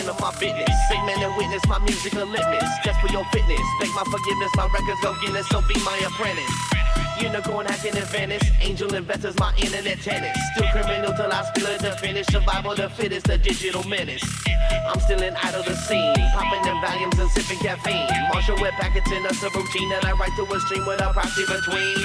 handle my business. Big man and witness my music a litmus. Just for your fitness, beg my forgiveness. My records go Guinness, so be my apprentice. Unicorn hacking in Venice, angel investors, my internet tennis. Still criminal till I spill it to finish. Survival the fittest, the digital menace. I'm still in idle the scene, popping them volumes and sipping caffeine. Marshall with packets in us a routine that I write to a stream with a proxy between.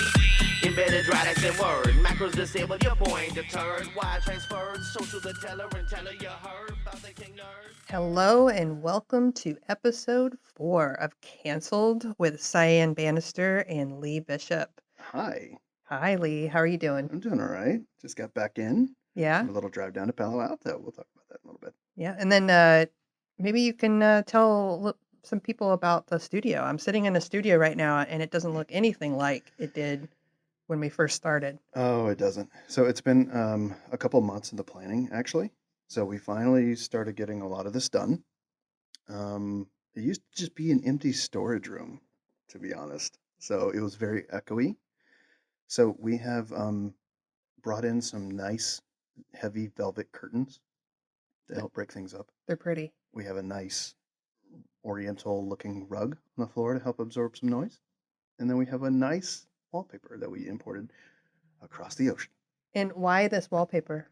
Embedded radix and word, macros disabled, your point deterred. Why transferred, social the teller and teller you heard about the king nerd. Hello and welcome to episode 4 of Cancelled with Cyan Bannister and Lee Bishop. Hi, Hi Lee, how are you doing? I'm doing all right. Just got back in Yeah, from a little drive down to Palo Alto. We'll talk about that in a little bit. yeah. And then maybe you can tell some people about the studio. I'm sitting in a studio right now and it doesn't look anything like it did when we first started. Oh, it doesn't. So it's been a couple months in the planning, actually. So we finally started getting a lot of this done. It used to just be an empty storage room, to be honest. So it was very echoey. So we have brought in some nice heavy velvet curtains to help break things up. They're pretty. We have a nice oriental looking rug on the floor to help absorb some noise. And then we have a nice wallpaper that we imported across the ocean. And why this wallpaper?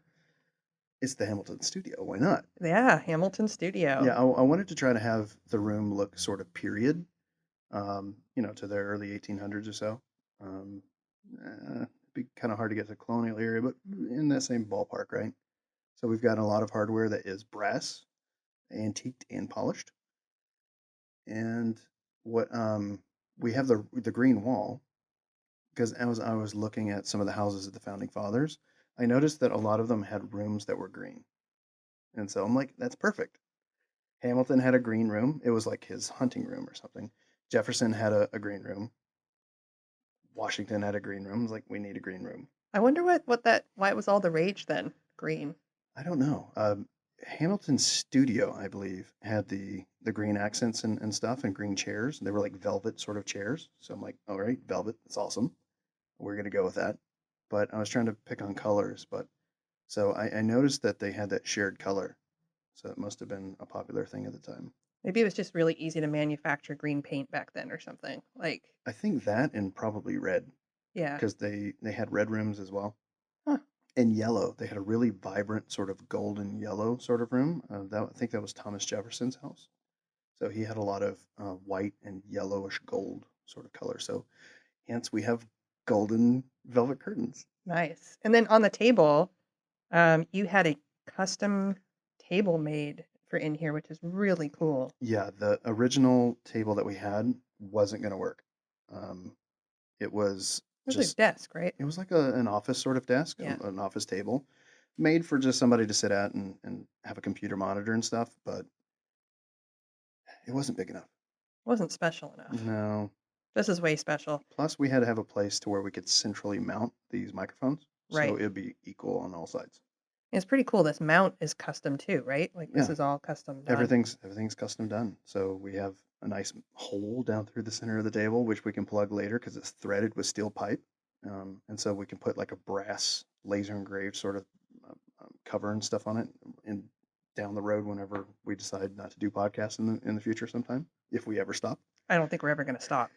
It's the Hamilton studio. Why not? Yeah, Hamilton Studio. Yeah, I wanted to try to have the room look sort of period, to the early 1800s or so. It'd be kind of hard to get to the colonial era, but in that same ballpark, right? So we've got a lot of hardware that is brass, antiqued and polished. And what we have the green wall, because I was looking at some of the houses of the founding fathers, I noticed that a lot of them had rooms that were green. And so I'm like, that's perfect. Hamilton had a green room. It was like his hunting room or something. Jefferson had a green room. Washington had a green room. I was like, we need a green room. I wonder why it was all the rage then, green. I don't know. Hamilton's studio, I believe, had the green accents and stuff and green chairs. They were like velvet sort of chairs. So I'm like, all right, velvet, that's awesome. We're going to go with that. But I was trying to pick on colors. So I noticed that they had that shared color. So it must have been a popular thing at the time. Maybe it was just really easy to manufacture green paint back then or something. Like, I think that and probably red yeah. because they had red rooms as well. Huh. And yellow. They had a really vibrant sort of golden yellow sort of room. I think that was Thomas Jefferson's house. So he had a lot of white and yellowish gold sort of color. So hence we have golden velvet curtains. Nice. And then on the table, you had a custom table made for in here, which is really cool. Yeah, the original table that we had wasn't going to work. It was It was just a desk, right? it was like an office sort of desk, Yeah. an office table, made for just somebody to sit at and have a computer monitor and stuff, but it wasn't big enough. It wasn't special enough. No. This is way special. Plus, we had to have a place to where we could centrally mount these microphones, Right. so it'd be equal on all sides. It's pretty cool. This mount is custom too, right? Like this Yeah. is all custom done. Everything's custom done. So we have a nice hole down through the center of the table, which we can plug later because it's threaded with steel pipe, and so we can put like a brass laser engraved sort of cover and stuff on it, and down the road whenever we decide not to do podcasts in the future sometime, if we ever stop. I don't think we're ever going to stop,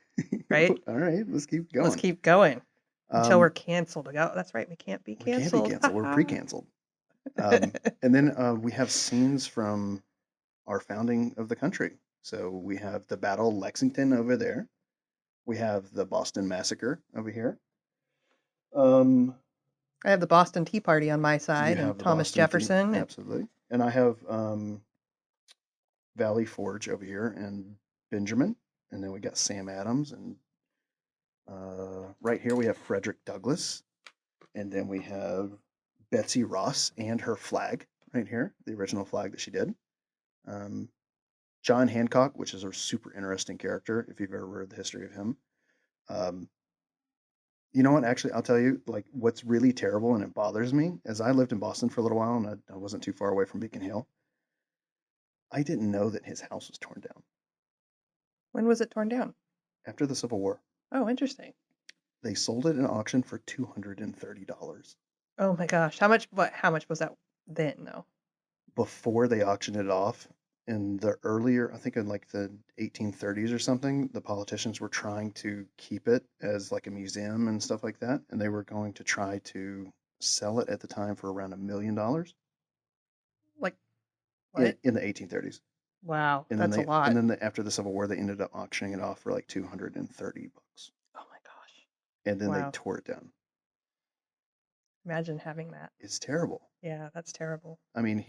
right? All right, let's keep going. Let's keep going until Um, we're canceled. Oh, that's right. We can't be We can't canceled. be canceled. We're pre-canceled. And then we have scenes from our founding of the country. So we have the Battle of Lexington over there. We have the Boston Massacre over here. Um, I have the Boston Tea Party on my you side have and the Thomas Boston Tea- Jefferson. and- absolutely. And I have Valley Forge over here and Benjamin. And then we got Sam Adams. And right here we have Frederick Douglass. And then we have Betsy Ross and her flag right here, the original flag that she did. John Hancock, which is a super interesting character if you've ever read the history of him. You know what? Actually, I'll tell you, like, what's really terrible and it bothers me is I lived in Boston for a little while and I wasn't too far away from Beacon Hill. I didn't know that his house was torn down When was it torn down? after the Civil War. Oh, interesting. They sold it at auction for $230. Oh my gosh. How much was that then though? Before they auctioned it off, in the earlier, I think in like the 1830s or something, the politicians were trying to keep it as like a museum and stuff like that, and they were going to try to sell it at the time for around $1 million Like what? in the 1830s. Wow, And then that's a lot. after the Civil War, they ended up auctioning it off for like $230, Oh my gosh. and then they Wow. tore it down. Imagine having that. It's terrible. Yeah, that's terrible. I mean,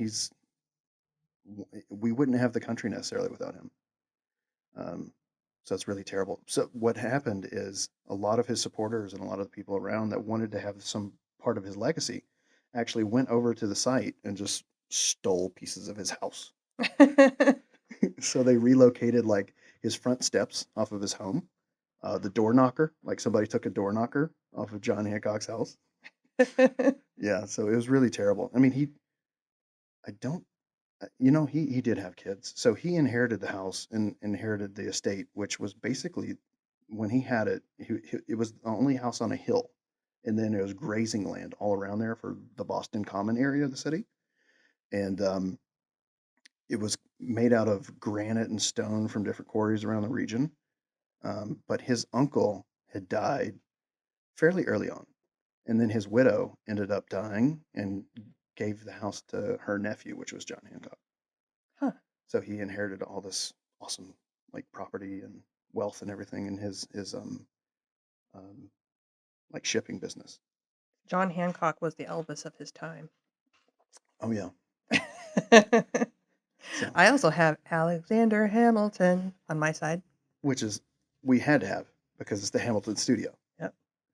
we wouldn't have the country necessarily without him. So it's really terrible. So what happened is a lot of his supporters and a lot of the people around that wanted to have some part of his legacy actually went over to the site and just stole pieces of his house. So they relocated like his front steps off of his home, the door knocker, like somebody took a door knocker off of John Hancock's house. Yeah, so it was really terrible. I mean, I don't he did have kids. So he inherited the house and inherited the estate, which was basically when he had it, it was the only house on a hill. And then it was grazing land all around there for the Boston Common area of the city. And it was made out of granite and stone from different quarries around the region. But his uncle had died fairly early on. And then his widow ended up dying and gave the house to her nephew, which was John Hancock. Huh. So he inherited all this awesome like property and wealth and everything in his um like shipping business. John Hancock was the Elvis of his time. Oh yeah. So I also have Alexander Hamilton on my side. which is we had to have because it's the Hamilton studio. Yep.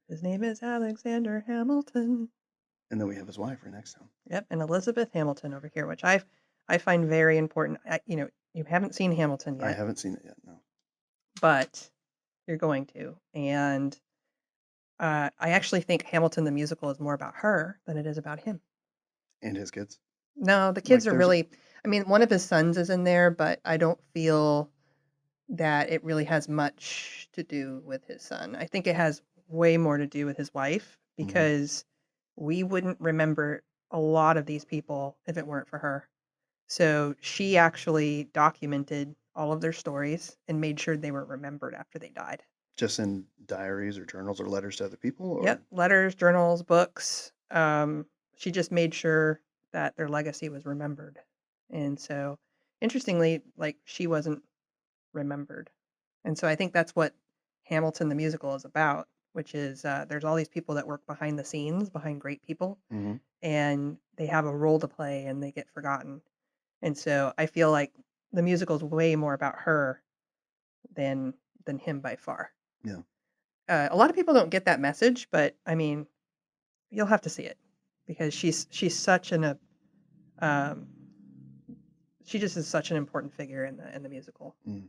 His name is Alexander Hamilton. And then we have his wife right next to him. Yep, and Elizabeth Hamilton over here, which I find very important. You haven't seen Hamilton I yet, haven't seen it yet, no. but you're going to. And I actually think Hamilton the musical is more about her than it is about him. And his kids. No, the Like kids are there's really, I mean, one of his sons is in there, but I don't feel that it really has much to do with his son. I think it has way more to do with his wife Mhm. because we wouldn't remember a lot of these people if it weren't for her. So she actually documented all of their stories and made sure they were remembered after they died. Just in diaries or journals or letters to other people or Yep, letters, journals, books. She just made sure that their legacy was remembered. And so, interestingly, like she wasn't remembered. And so I think that's what Hamilton the musical is about, which is there's all these people that work behind the scenes, behind great people, Mhm. and they have a role to play and they get forgotten. And so I feel like the musical is way more about her than him by far. Yeah. A lot of people don't get that message, but I mean, you'll have to see it because she's such um, she just is such an important figure in the musical. Mm.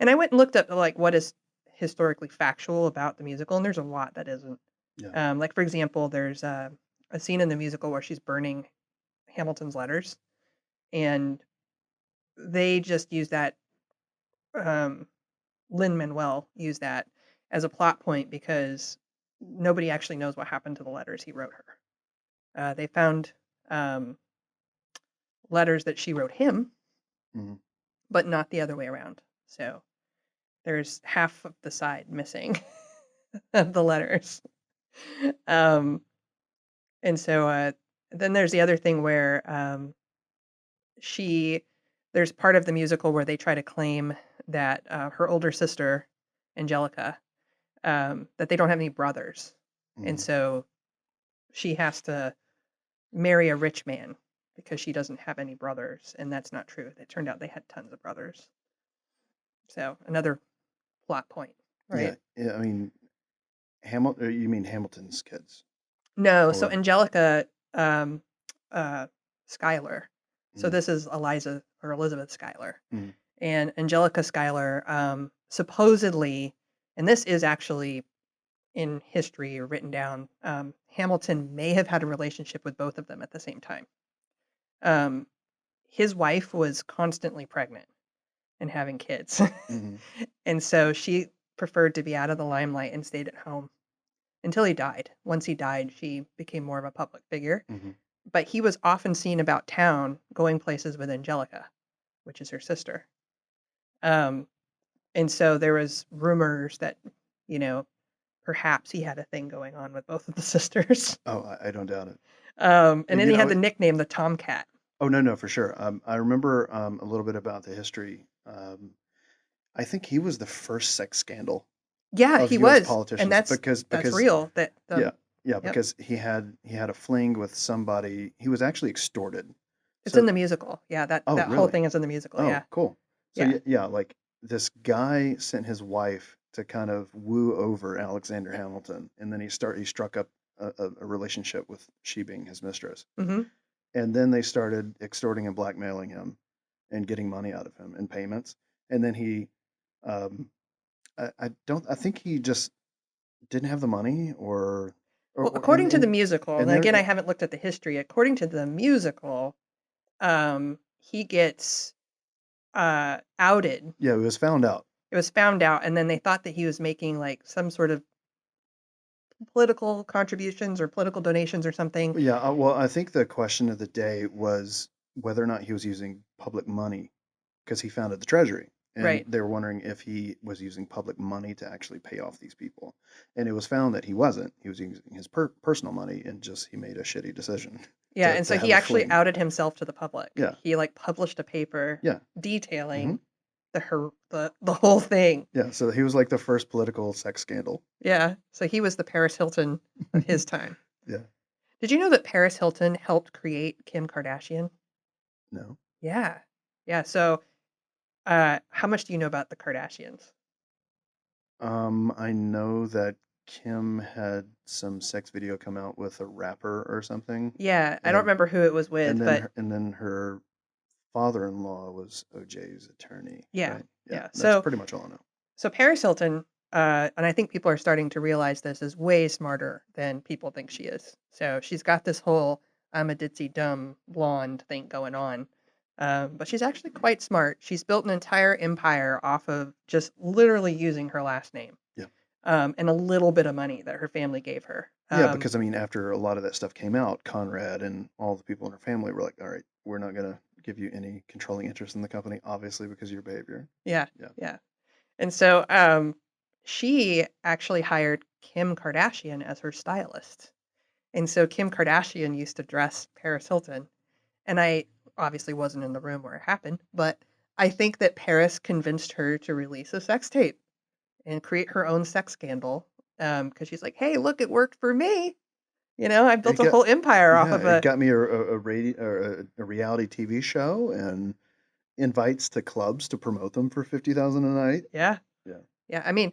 And I went and looked up like what is historically factual about the musical, and there's a lot that isn't. Yeah. Like for example, there's a scene in the musical where she's burning Hamilton's letters, and they just use that. Lin-Manuel used that as a plot point because nobody actually knows what happened to the letters he wrote her. They found um, letters that she wrote him, Mhm. but not the other way around. So there's half of the side missing of the letters. Um, and so then there's the other thing where she, there's part of the musical where they try to claim that her older sister, Angelica, that they don't have any brothers. And Mhm. so she has to marry a rich man because she doesn't have any brothers. And that's not true. It turned out they had tons of brothers. So another plot point, Yeah. right? Yeah. I mean, you mean Hamilton's kids? No, so Or Angelica um, Schuyler. So mm, this is Eliza or Elizabeth Schuyler. mm, And Angelica Schuyler supposedly, and this is actually in history or written down, Hamilton may have had a relationship with both of them at the same time. Um, his wife was constantly pregnant and having kids. mhm, And so she preferred to be out of the limelight and stayed at home until he died. Once he died, she became more of a public figure. mhm. But he was often seen about town going places with Angelica. which is her sister. Um, and so there was rumors that, you know, perhaps he had a thing going on with both of the sisters. Oh, I don't doubt it. And And then he had the nickname the Tomcat. oh no, for sure. I remember a little bit about the history. I think he was the first sex scandal Yeah, of he U.S. was, and politicians that's real. That yeah, yeah, yep, because he had a fling with somebody. He was actually extorted. it's in So the musical. Yeah, oh that whole really? thing is in the musical. Oh Yeah, cool. So yeah, yeah, like this guy sent his wife to kind of woo over Alexander Hamilton, and then he struck up a relationship with she being his mistress, hmm and then they started extorting and blackmailing him and getting money out of him in payments, and then he um, I think he just didn't have the money Well, or according to the musical, and and there again, I haven't looked at the history. According to the musical, he gets outed. yeah, it was found out. It was found out, and then they thought that he was making like some sort of political contributions or political donations or something. Yeah, well, I think the question of the day was whether or not he was using public money because he founded the Treasury, and Right. they were wondering if he was using public money to actually pay off these people, and it was found that he wasn't. He was using his personal money, and just he made a shitty decision Yeah, and to so have he a actually fling. outed himself to the public. Yeah, He like published a paper yeah, hmm detailing the whole thing. yeah. So he was like the first political sex scandal. Yeah, so he was the Paris Hilton of his time. Yeah, Did you know that Paris Hilton helped create Kim Kardashian? no. Yeah. Yeah, so how much do you know about the Kardashians? I know that Kim had some sex video come out with a rapper or something, Yeah, I don't and remember who it was with, but and then her father-in-law was OJ's attorney, yeah. right? Yeah, Yeah. that's So pretty much all I know. so Paris Hilton, and I think people are starting to realize this, is way smarter than people think she is. So she's got this whole I'm a ditzy dumb blonde thing going on. But she's actually quite smart. She's built an entire empire off of just literally using her last name, Yeah. and a little bit of money that her family gave her. Yeah, because I mean, after a lot of that stuff came out, Conrad and all the people in her family were like, "All right, we're not gonna give you any controlling interest in the company, obviously, because of your behavior." Yeah, Yeah. yeah. And so she actually hired Kim Kardashian as her stylist. And so Kim Kardashian used to dress Paris Hilton. And I obviously wasn't in the room where it happened, but I think that Paris convinced her to release a sex tape and create her own sex scandal. Because she's like, hey, look, it worked for me. You know, I It built a got whole empire off yeah, of it a got me a radio or a reality TV show and invites to clubs to promote them for 50,000 a night. yeah, Yeah. yeah. I mean,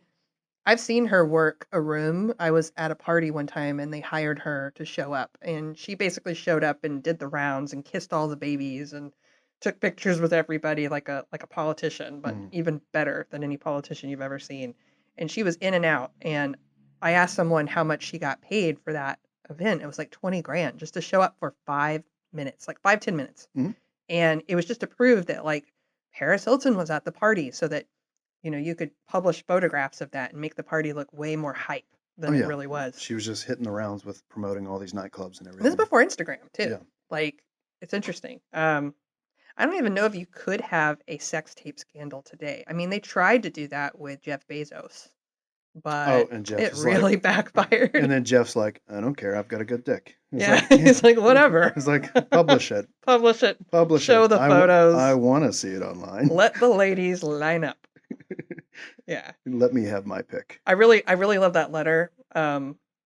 I've seen her work a room. I was at a party one time and they hired her to show up, and she basically showed up and did the rounds and kissed all the babies and took pictures with everybody like a politician, but Mhm. even better than any politician you've ever seen. And she was in and out, and I asked someone how much she got paid for that event. It was like 20 grand just to show up for 5 minutes, like 5-10 minutes. Mhm. And it was just to prove that like Paris Hilton was at the party so that you could publish photographs of that and make the party look way more hype Oh than it yeah. really was. She was just hitting the rounds with promoting all these nightclubs and And this is everything. before Instagram too. Yeah. Like, it's interesting. I don't even know if you could have a sex tape scandal today. I mean, they tried to do that with Jeff Bezos, Oh, but and Jeff it is like, really and backfired. then Jeff's like, I don't care. I've got a good dick. He's Yeah, like, he's like, whatever. he's like, publish it, Publish it. publish Show it. the I photos. want to see it online. Let the ladies line up. Yeah. Let me have my pick. I really love that letter.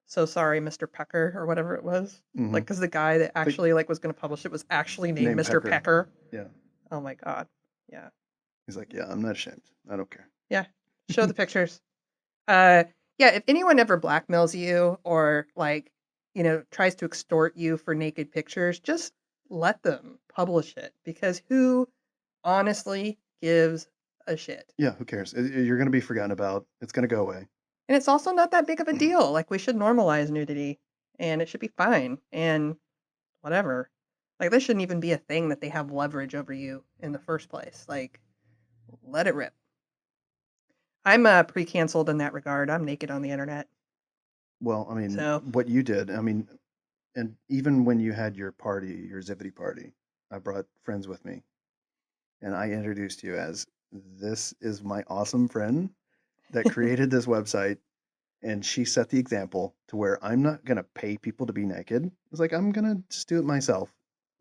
So sorry, Mr. Pecker, or whatever it was. Hmm. Like, because the guy that Think actually like was going to publish it was actually named name Mr. Pecker. Pecker. Yeah. Oh my god. Yeah. He's like, yeah, I'm not ashamed. I don't care. Yeah. Show the pictures. Uh, yeah. If anyone ever blackmails you or like, tries to extort you for naked pictures, just let them publish it, because who honestly gives a shit? Yeah, who cares? You're going to be forgotten about. It's going to go away. And it's also not that big of a deal. Like, we should normalize nudity and it should be fine. And whatever. Like, this shouldn't even be a thing that they have leverage over you in the first place. Like, let it rip. I'm pre-canceled in that regard. I'm naked on the internet. Well, I mean, So, what you did, I mean, and even when you had your party, your Zivity party, I brought friends with me. and I introduced you as, this is my awesome friend that created this website, and she set the example to where I'm not going to pay people to be naked. It's like, I'm going to just do it myself,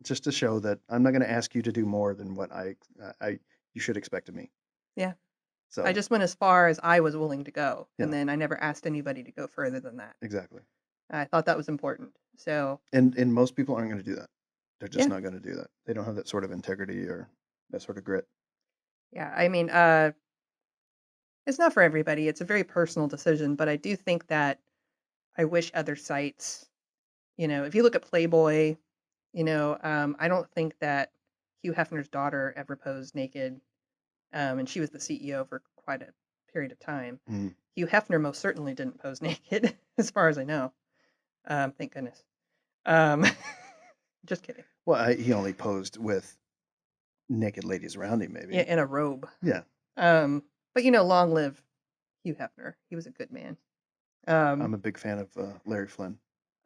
just to show that I'm not going to ask you to do more than what you should expect of me. Yeah. So I just went as far as I was willing to go, and yeah, then I never asked anybody to go further than that. exactly. I thought that was important. So, And most people aren't going to do that. They're just yeah. not going to do that. They don't have that sort of integrity or that sort of grit. Yeah, I mean, it's not for everybody. It's a very personal decision, but I do think that I wish other sites, if you look at Playboy, I don't think that Hugh Hefner's daughter ever posed naked, and she was the CEO for quite a period of time. Mm. Hugh Hefner most certainly didn't pose naked, as far as I know. Thank goodness. Um, just kidding. Well, he only posed with naked ladies around him, maybe. Yeah, in a robe. Yeah. But long live Hugh Hefner. He was a good man. I'm a big fan of Larry Flynn.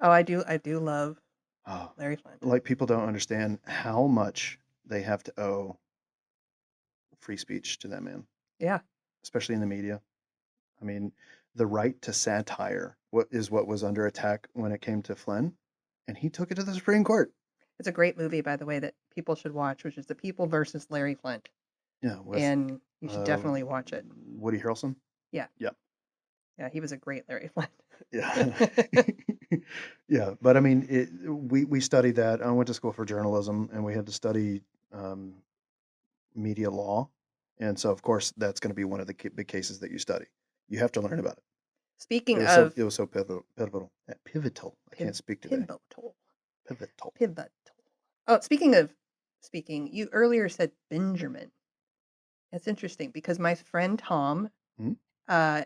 Oh, I do love Oh, Larry Flynn. like, people don't understand how much they have to owe free speech to that man, Yeah, especially in the media. I mean, the right to satire what was under attack when it came to Flynn, and he took it to the Supreme Court. it's a great movie, by the way, that people should watch, which is The People versus Larry Flint, Yeah, with and you should definitely watch it. Woody Harrelson. Yeah, Yeah, yeah, he was a great Larry Flint. yeah, yeah. But I mean, we studied that. I went to school for journalism, and we had to study um, media law, and so of course that's going to be one of the big cases that you study. You have to learn about it. Speaking of It was so pivotal. I can't speak today. pivotal. Pivotal. Oh, speaking, you earlier said Benjamin. That's interesting because my friend Tom Hmm?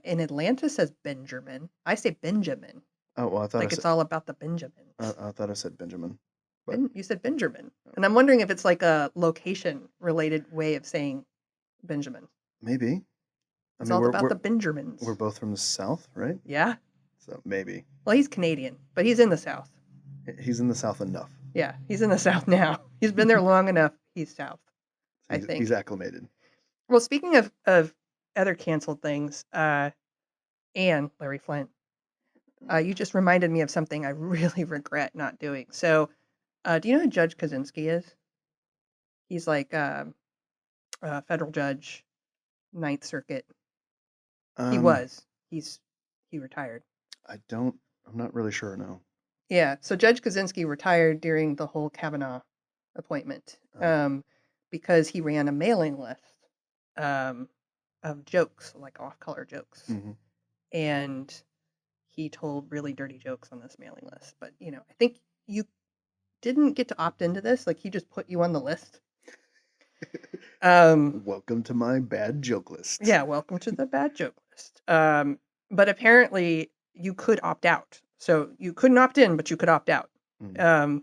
in Atlanta says Benjamin. I say Benjamin. Oh well, I thought I Like it's said all about the Benjamins. I thought I said Benjamin, but You said Benjamin. And I'm wondering if it's like a location related way of saying Benjamin. maybe. I It's mean, all about the we're Benjamins. both from the South, right? Yeah. So maybe Well, he's Canadian, but he's in the South. he's in the South enough. Yeah, he's in the South now. He's been there long enough. He's South, I think. He's acclimated. Well, speaking of other canceled things, and Larry Flint, you just reminded me of something I really regret not doing. So, do you know who Judge Kaczynski is? He's like a federal judge, Ninth Circuit. He was. He retired. I'm not really sure. No. Yeah. So Judge Kaczynski retired during the whole Kavanaugh appointment because he ran a mailing list of jokes, like off-color jokes, and he told really dirty jokes on this mailing list. But I think you didn't get to opt into this. Like he just put you on the list. Welcome to my bad joke list. Yeah, welcome to the bad joke list. But apparently you could opt out. So you couldn't opt in, but you could opt out. There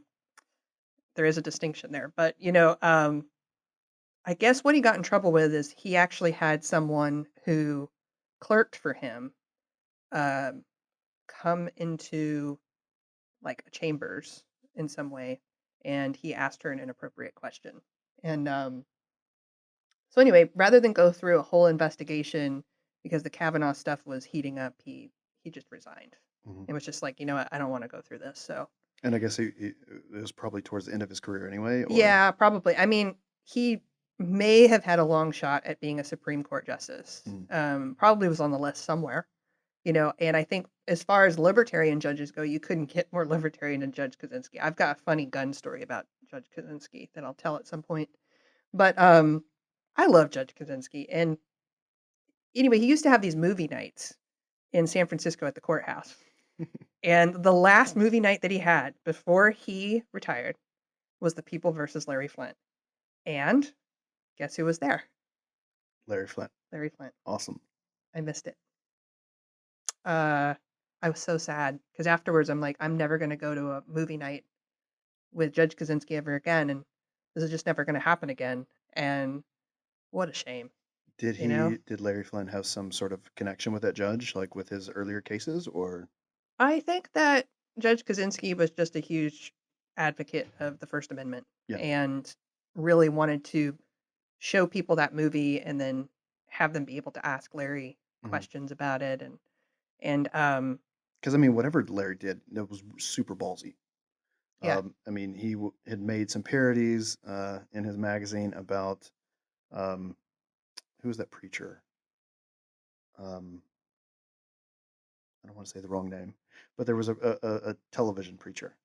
is a distinction there. But, I guess what he got in trouble with is he actually had someone who clerked for him come into like a chambers in some way, and he asked her an inappropriate question. And so anyway, rather than go through a whole investigation because the Kavanaugh stuff was heating up, he just resigned. It was just like, I don't want to go through this. So. And I guess it was probably towards the end of his career anyway. Or... Yeah, probably. I mean, he may have had a long shot at being a Supreme Court justice. Probably was on the list somewhere, and I think as far as libertarian judges go, you couldn't get more libertarian than Judge Kaczynski. I've got a funny gun story about Judge Kaczynski that I'll tell at some point. But I love Judge Kaczynski. And anyway, he used to have these movie nights in San Francisco at the courthouse. And the last movie night that he had before he retired was The People versus Larry Flint. And guess who was there? Larry Flint. Larry Flint. Awesome. I missed it. I was so sad because afterwards I'm like, I'm never going to go to a movie night with Judge Kaczynski ever again. And this is just never going to happen again. And what a shame. Did Larry Flint have some sort of connection with that judge, like with his earlier cases, or? I think that Judge Kaczynski was just a huge advocate of the First Amendment and really wanted to show people that movie and then have them be able to ask Larry Mhm. questions about it. And Because I mean, whatever Larry did, it was super ballsy. yeah, I mean, he had made some parodies in his magazine about um, who was that preacher? Um, I don't want to say the wrong name, but there was a television preacher,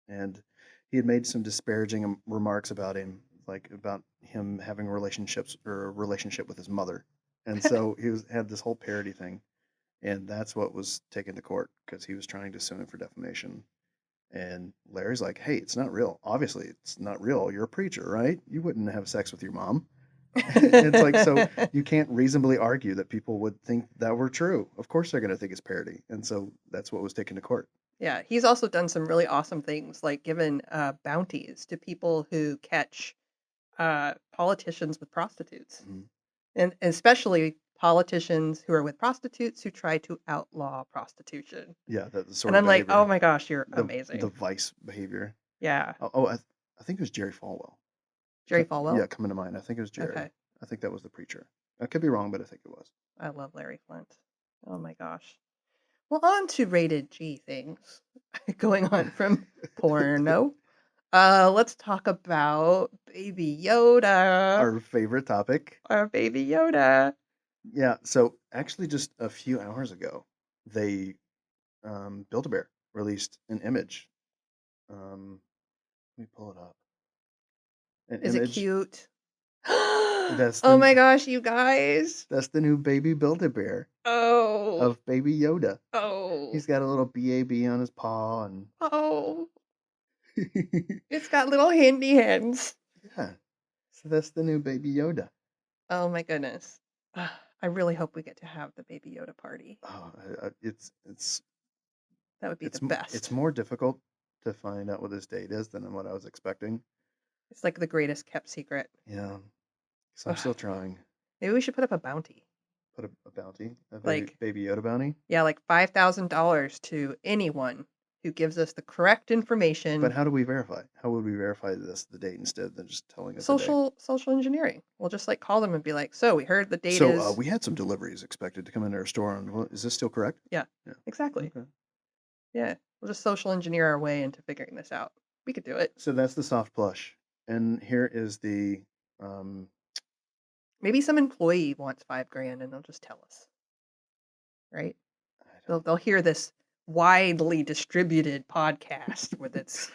and he had made some disparaging remarks about him, like about him having relationships or a relationship with his mother, and so he had this whole parody thing, and that's what was taken to court because he was trying to sue him for defamation. And Larry's like, "Hey, it's not real. Obviously, it's not real. You're a preacher, right? You wouldn't have sex with your mom." It's like, so you can't reasonably argue that people would think that were true. Of course, they're going to think it's parody, and so that's what was taken to court. yeah, he's also done some really awesome things, like given bounties to people who catch politicians with prostitutes, Mhm. and especially politicians who are with prostitutes who try to outlaw prostitution. Yeah, the And sort of I'm like, oh behavior, my gosh, you're the amazing. vice behavior. Yeah, Oh, I think it was Jerry Falwell. Jerry Falwell. Yeah, coming to mind. I think it was Jerry. Okay, I think that was the preacher. I could be wrong, but I think it was. I love Larry Flint. Oh my gosh. Well, on to rated G things. Going on from porno. Let's talk about Baby Yoda. Our favorite topic. Our Baby Yoda. Yeah, so actually, just a few hours ago, they Build-A-Bear released an image. Let me pull it up. An Is it image. cute? That's Oh the my gosh, you guys. that's the new baby Build-A-Bear Oh. of Baby Yoda. Oh. He's got a little BAB on his paw, and Oh. It's got little handy hands. yeah, so that's the new Baby Yoda. Oh my goodness. I really hope we get to have the Baby Yoda party. Oh, That would be the it's best. more difficult to find out what his date is than what I was expecting. It's like the greatest kept secret. Yeah, so I'm still trying. Maybe we should put up a bounty. Put a bounty, a Like, Baby Yoda bounty. yeah, like $5,000 to anyone who gives us the correct information. But how do we verify? How would we verify the date instead than just telling us the day? Social engineering. We'll just like call them and be like, so we heard the date So is. we had some deliveries expected to come into our store. Is this still correct? Yeah, Yeah. exactly. Okay. Yeah, we'll just social engineer our way into figuring this out. We could do it. So that's the soft plush, and here is the. Maybe some employee wants $5,000 and they'll just tell us. Right? They'll hear this widely distributed podcast with its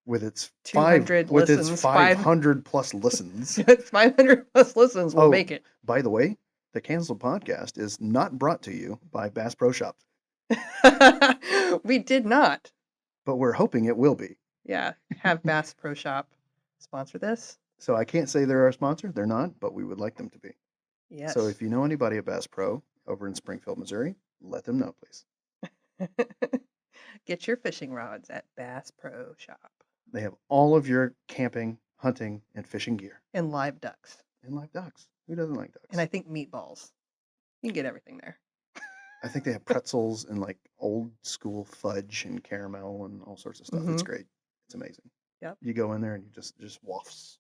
with its 200 listens, 500 plus listens. It's 500 plus listens. We'll make it. By the way, the Canceled Podcast is not brought to you by Bass Pro Shops. We did not. But we're hoping it will be. Yeah, have Bass Pro Shop sponsor this. So I can't say they're our sponsor. They're not, but we would like them to be. Yes. So if you know anybody at Bass Pro over in Springfield, Missouri, let them know, please. Get your fishing rods at Bass Pro Shop. They have all of your camping, hunting, and fishing gear. And live ducks. And live ducks. Who doesn't like ducks? And I think meatballs. You can get everything there. I think they have pretzels and like old school fudge and caramel and all sorts of stuff. It's great. It's amazing. Yep. You go in there and you just wafts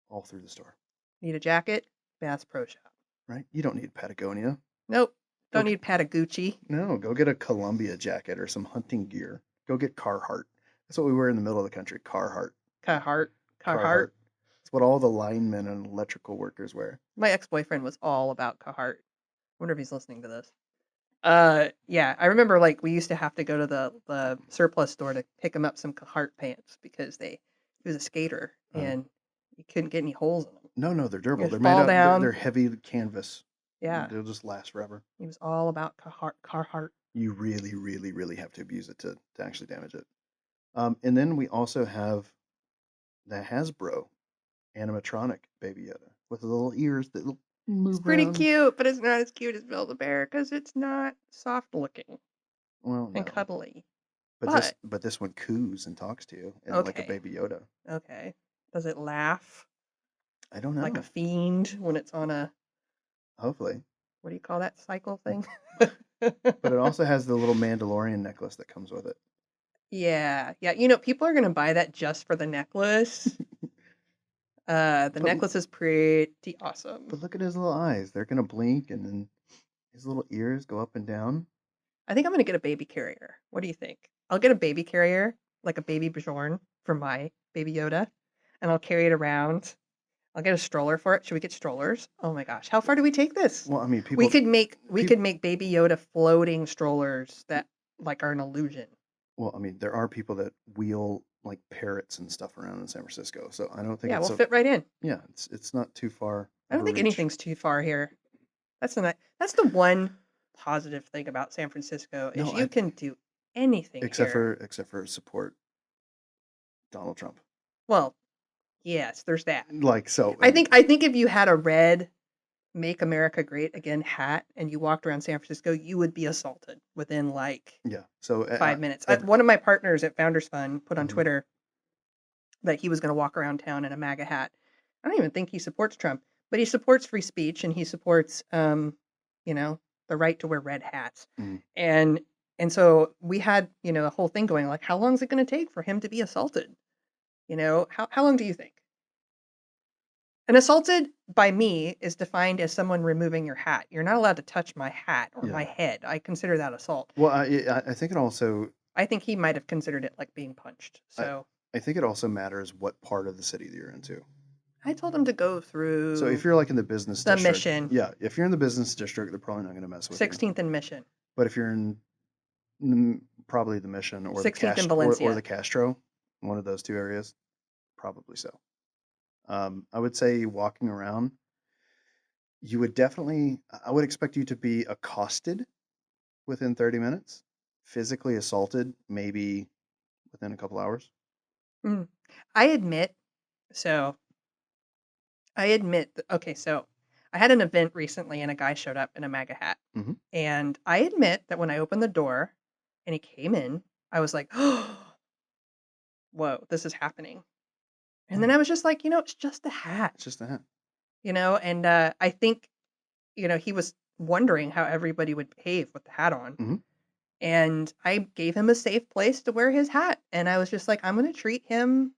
all through the store. Need a jacket? Bass Pro Shop. Right? You don't need Patagonia. Nope. Don't need Patagucci. No, go get a Columbia jacket or some hunting gear. Go get Carhartt. That's what we wear in the middle of the country. Carhartt. Carhartt. It's what all the linemen and electrical workers wear. My ex-boyfriend was all about Carhartt. Wonder if he's listening to this. Yeah, I remember like we used to have to go to the surplus store to pick him up some Carhartt pants because he was a skater and you couldn't get any holes in them. No, they're durable. They're fall made out. down. They're heavy canvas. Yeah, They'll just last forever. he was all about Carhartt. You really, really, really have to abuse it to actually damage it. And then we also have the Hasbro animatronic Baby Yoda with the little ears that move It's pretty around. cute, but it's not as cute as Build-A-Bear because it's not soft looking Well, no. and cuddly. But this one coos and talks to you like a Okay. Baby Yoda. Okay. Does it laugh I don't know. like a fiend when it's on a, Hopefully. what do you call that cycle thing? But it also has the little Mandalorian necklace that comes with it. Yeah. People are gonna buy that just for the necklace. The But necklace is pretty awesome. but look at his little eyes. They're gonna blink, and then his little ears go up and down. I think I'm gonna get a baby carrier. What do you think? I'll get a baby carrier, like a baby Bjorn for my baby Yoda, and I'll carry it around. I'll get a stroller for it. Should we get strollers? Oh my gosh, how far do we take this? Well, I mean, We people. could make peop- baby Yoda floating strollers that like are an illusion. Well, I mean, there are people that wheel like parrots and stuff around in San Francisco, so I don't think Yeah, it's we'll a. fit right in. Yeah, it's not too far I of don't a think reach. anything's too far here. That's the one positive thing about San Francisco is No, you can do anything except here. for support Donald Trump. Well, yes, there's that. Like so. I think if you had a red "Make America Great Again" hat and you walked around San Francisco, you would be assaulted within like Yeah. So 5 minutes. One of my partners at Founders Fund put on Mhm. Twitter that he was going to walk around town in a MAGA hat. I don't even think he supports Trump, but he supports free speech and he supports, you know, the right to wear red hats. Mhm. And so we had, a whole thing going like, how long is it going to take for him to be assaulted? How long do you think? And assaulted by me is defined as someone removing your hat. You're not allowed to touch my hat or my Yeah. head. I consider that assault. Well, I think it also I think he might have considered it like being punched. I So I think it also matters what part of the city that you're into. I told him to go through So if you're like in the business the district, Mission, yeah, if you're in the business district, they're probably not going to mess with you. 16th and Mission, But if you're in probably the Mission or the 16th and or Valencia. the Castro, one of those two areas, probably so. I would say walking around, you would definitely. I would expect you to be accosted within 30 minutes, physically assaulted maybe within a couple hours. Mm. I admit, okay, so I had an event recently and a guy showed up in a MAGA hat. Mhm. And I admit that when I opened the door and he came in, I was like, oh, whoa, this is happening. And then I was just like, it's just a hat, It's just a hat. and I think, he was wondering how everybody would behave with the hat on. Mhm. And I gave him a safe place to wear his hat. And I was just like, I'm going to treat him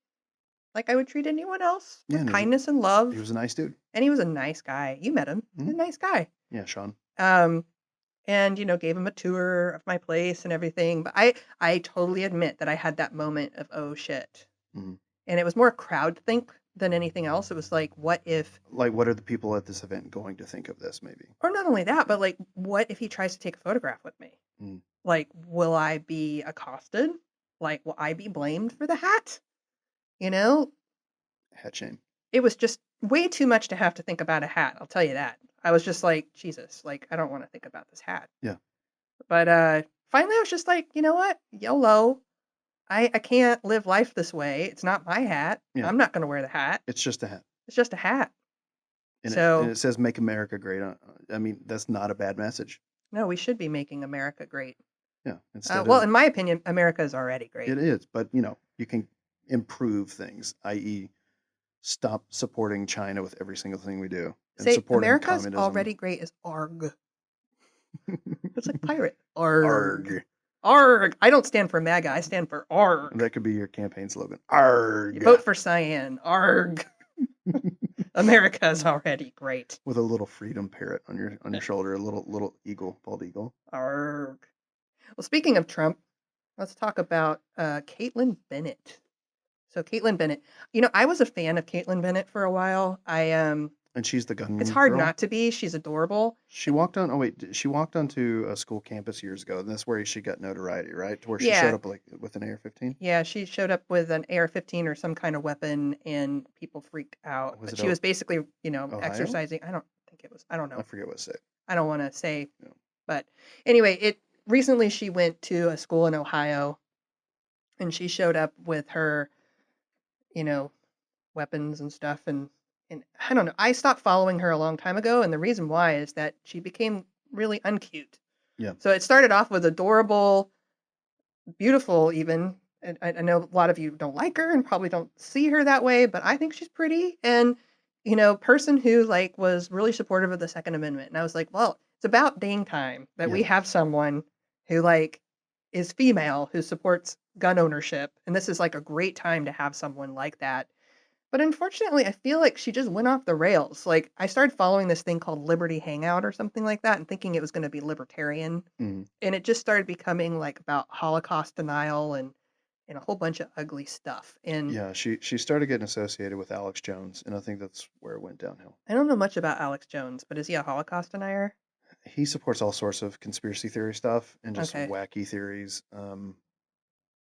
like I would treat anyone else Yeah, with and kindness and he love. was a nice dude. And he was a nice guy. You met him. He's a nice guy. Yeah, Sean. And gave him a tour of my place and everything. But I totally admit that I had that moment of, oh shit. Mhm. And it was more crowd think than anything else. It was like, what if, Like, what are the people at this event going to think of this? Maybe. or not only that, but like, what if he tries to take a photograph with me? Mm. Like, will I be accosted? Like, will I be blamed for the hat? Hat shame. It was just way too much to have to think about a hat. I'll tell you that. I was just like, Jesus, like, I don't want to think about this hat. Yeah. But finally, I was just like, you know what? YOLO. I can't live life this way. It's not my hat. Yeah. I'm not going to wear the hat. It's just a hat. It's just a hat. And So it says "Make America Great." I mean, that's not a bad message. no, we should be making America great. Yeah. Instead Well, of in my opinion, America is already great. it is, but you can improve things, i.e., stop supporting China with every single thing we do and Say supporting America's communism. already great is ARG. It's like pirate. ARG. Arg. ARG. I don't stand for MAGA. I stand for ARG. That could be your campaign slogan. Arg. Vote for Cyan. ARG. America is already great. With a little freedom parrot on your shoulder, a little eagle, bald eagle. ARG. Well, speaking of Trump, let's talk about Caitlin Bennett. So Caitlin Bennett, I was a fan of Caitlin Bennett for a while. And she's the gun. It's hard girl. not to be. She's adorable. She walked on. Oh wait, she walked onto a school campus years ago, and that's where she got notoriety, right? To where she Yeah. showed up like with an AR-15. Yeah, she showed up with an AR-15 or some kind of weapon, and people freaked out. Was But it she was basically, Ohio? exercising. I don't think it was. I don't know. I forget what it said. I don't want to say. No. But anyway, recently she went to a school in Ohio, and she showed up with her, weapons and stuff, and I don't know. I stopped following her a long time ago, and the reason why is that she became really uncute. Yeah. So it started off with adorable, beautiful even. And I know a lot of you don't like her and probably don't see her that way, but I think she's pretty and, person who like was really supportive of the Second Amendment. And I was like, well, it's about dang time that we Yeah. have someone who like is female who supports gun ownership. And this is like a great time to have someone like that. But unfortunately, I feel like she just went off the rails. Like, I started following this thing called Liberty Hangout or something like that and thinking it was going to be libertarian. Mhm. And it just started becoming like about Holocaust denial and a whole bunch of ugly stuff. And Yeah, she started getting associated with Alex Jones, and I think that's where it went downhill. I don't know much about Alex Jones, but is he a Holocaust denier? He supports all sorts of conspiracy theory stuff and just Okay. wacky theories.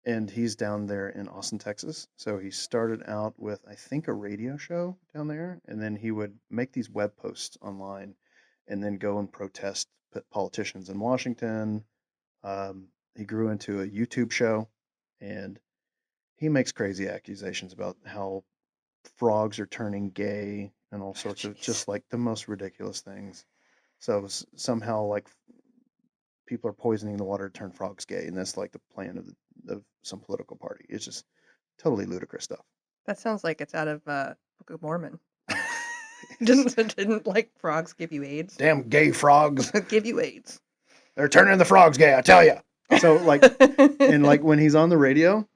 And he's down there in Austin, Texas. So he started out with, I think, a radio show down there, and then he would make these web posts online, and then go and protest politicians in Washington. He grew into a YouTube show, and he makes crazy accusations about how frogs are turning gay and all sorts of Jeez. just like the most ridiculous things. So somehow like people are poisoning the water to turn frogs gay, and that's like the plan of some political party. It's just totally ludicrous stuff. That sounds like it's out of Book of Mormon. It's, didn't like frogs give you AIDS? damn gay frogs! Give you AIDS. They're turning the frogs gay. I tell you. So like, and like when he's on the radio,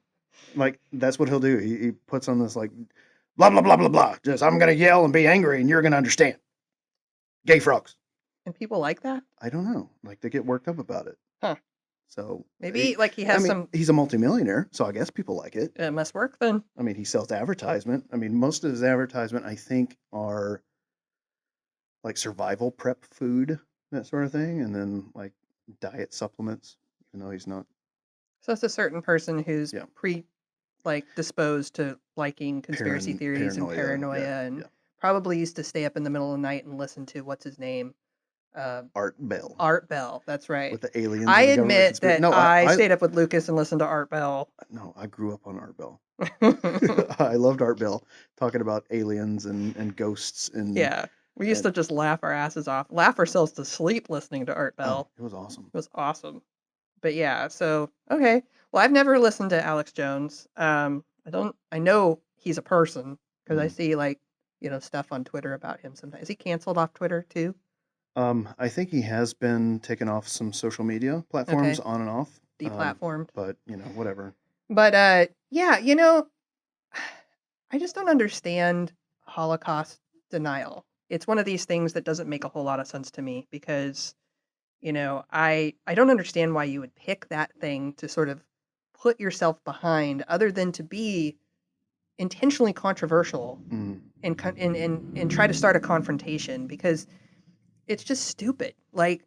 like that's what he'll do. He puts on this like blah blah blah blah blah. Just I'm gonna yell and be angry, and you're gonna understand. Gay frogs. And people like that? I don't know. Like they get worked up about it. Huh. So Maybe like he has some. he's a multimillionaire, so I guess people like it. It must work then. I mean, he sells advertisement. I mean, most of his advertisement, I think, are like survival prep food, that sort of thing, and then like diet supplements, even though he's not. So it's a certain person who's Yeah. disposed to liking conspiracy theories and paranoia, Yeah, and yeah. probably used to stay up in the middle of the night and listen to what's his name, Art Bell Art Bell. That's right. with the aliens. I and the government admit that No, I stayed up with Lucas and listened to Art Bell. no, I grew up on Art Bell. I loved Art Bell talking about aliens and ghosts and Yeah, we used to just laugh our asses off, laugh ourselves to sleep listening to Art Bell. it was awesome. It was awesome. But yeah, so okay. Well, I've never listened to Alex Jones. I know he's a person because I Mhm. see like, stuff on Twitter about him sometimes. Is he canceled off Twitter too? I think he has been taken off some social media platforms on and off. Deplatformed. But whatever. But yeah, I just don't understand Holocaust denial. It's one of these things that doesn't make a whole lot of sense to me because, I don't understand why you would pick that thing to sort of put yourself behind other than to be intentionally controversial Mhm. and try to start a confrontation because it's just stupid. Like,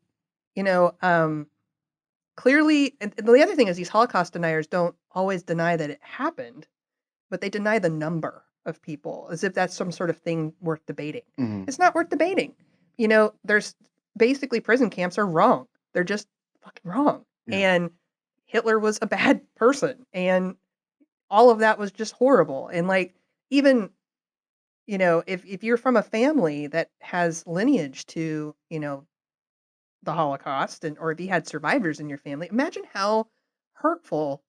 clearly, and the other thing is these Holocaust deniers don't always deny that it happened, but they deny the number of people as if that's some sort of thing worth debating. Mhm. It's not worth debating. There's basically prison camps are wrong. They're just fucking wrong. Yeah. And Hitler was a bad person and all of that was just horrible. And like even if you're from a family that has lineage to, the Holocaust or if you had survivors in your family, imagine how hurtful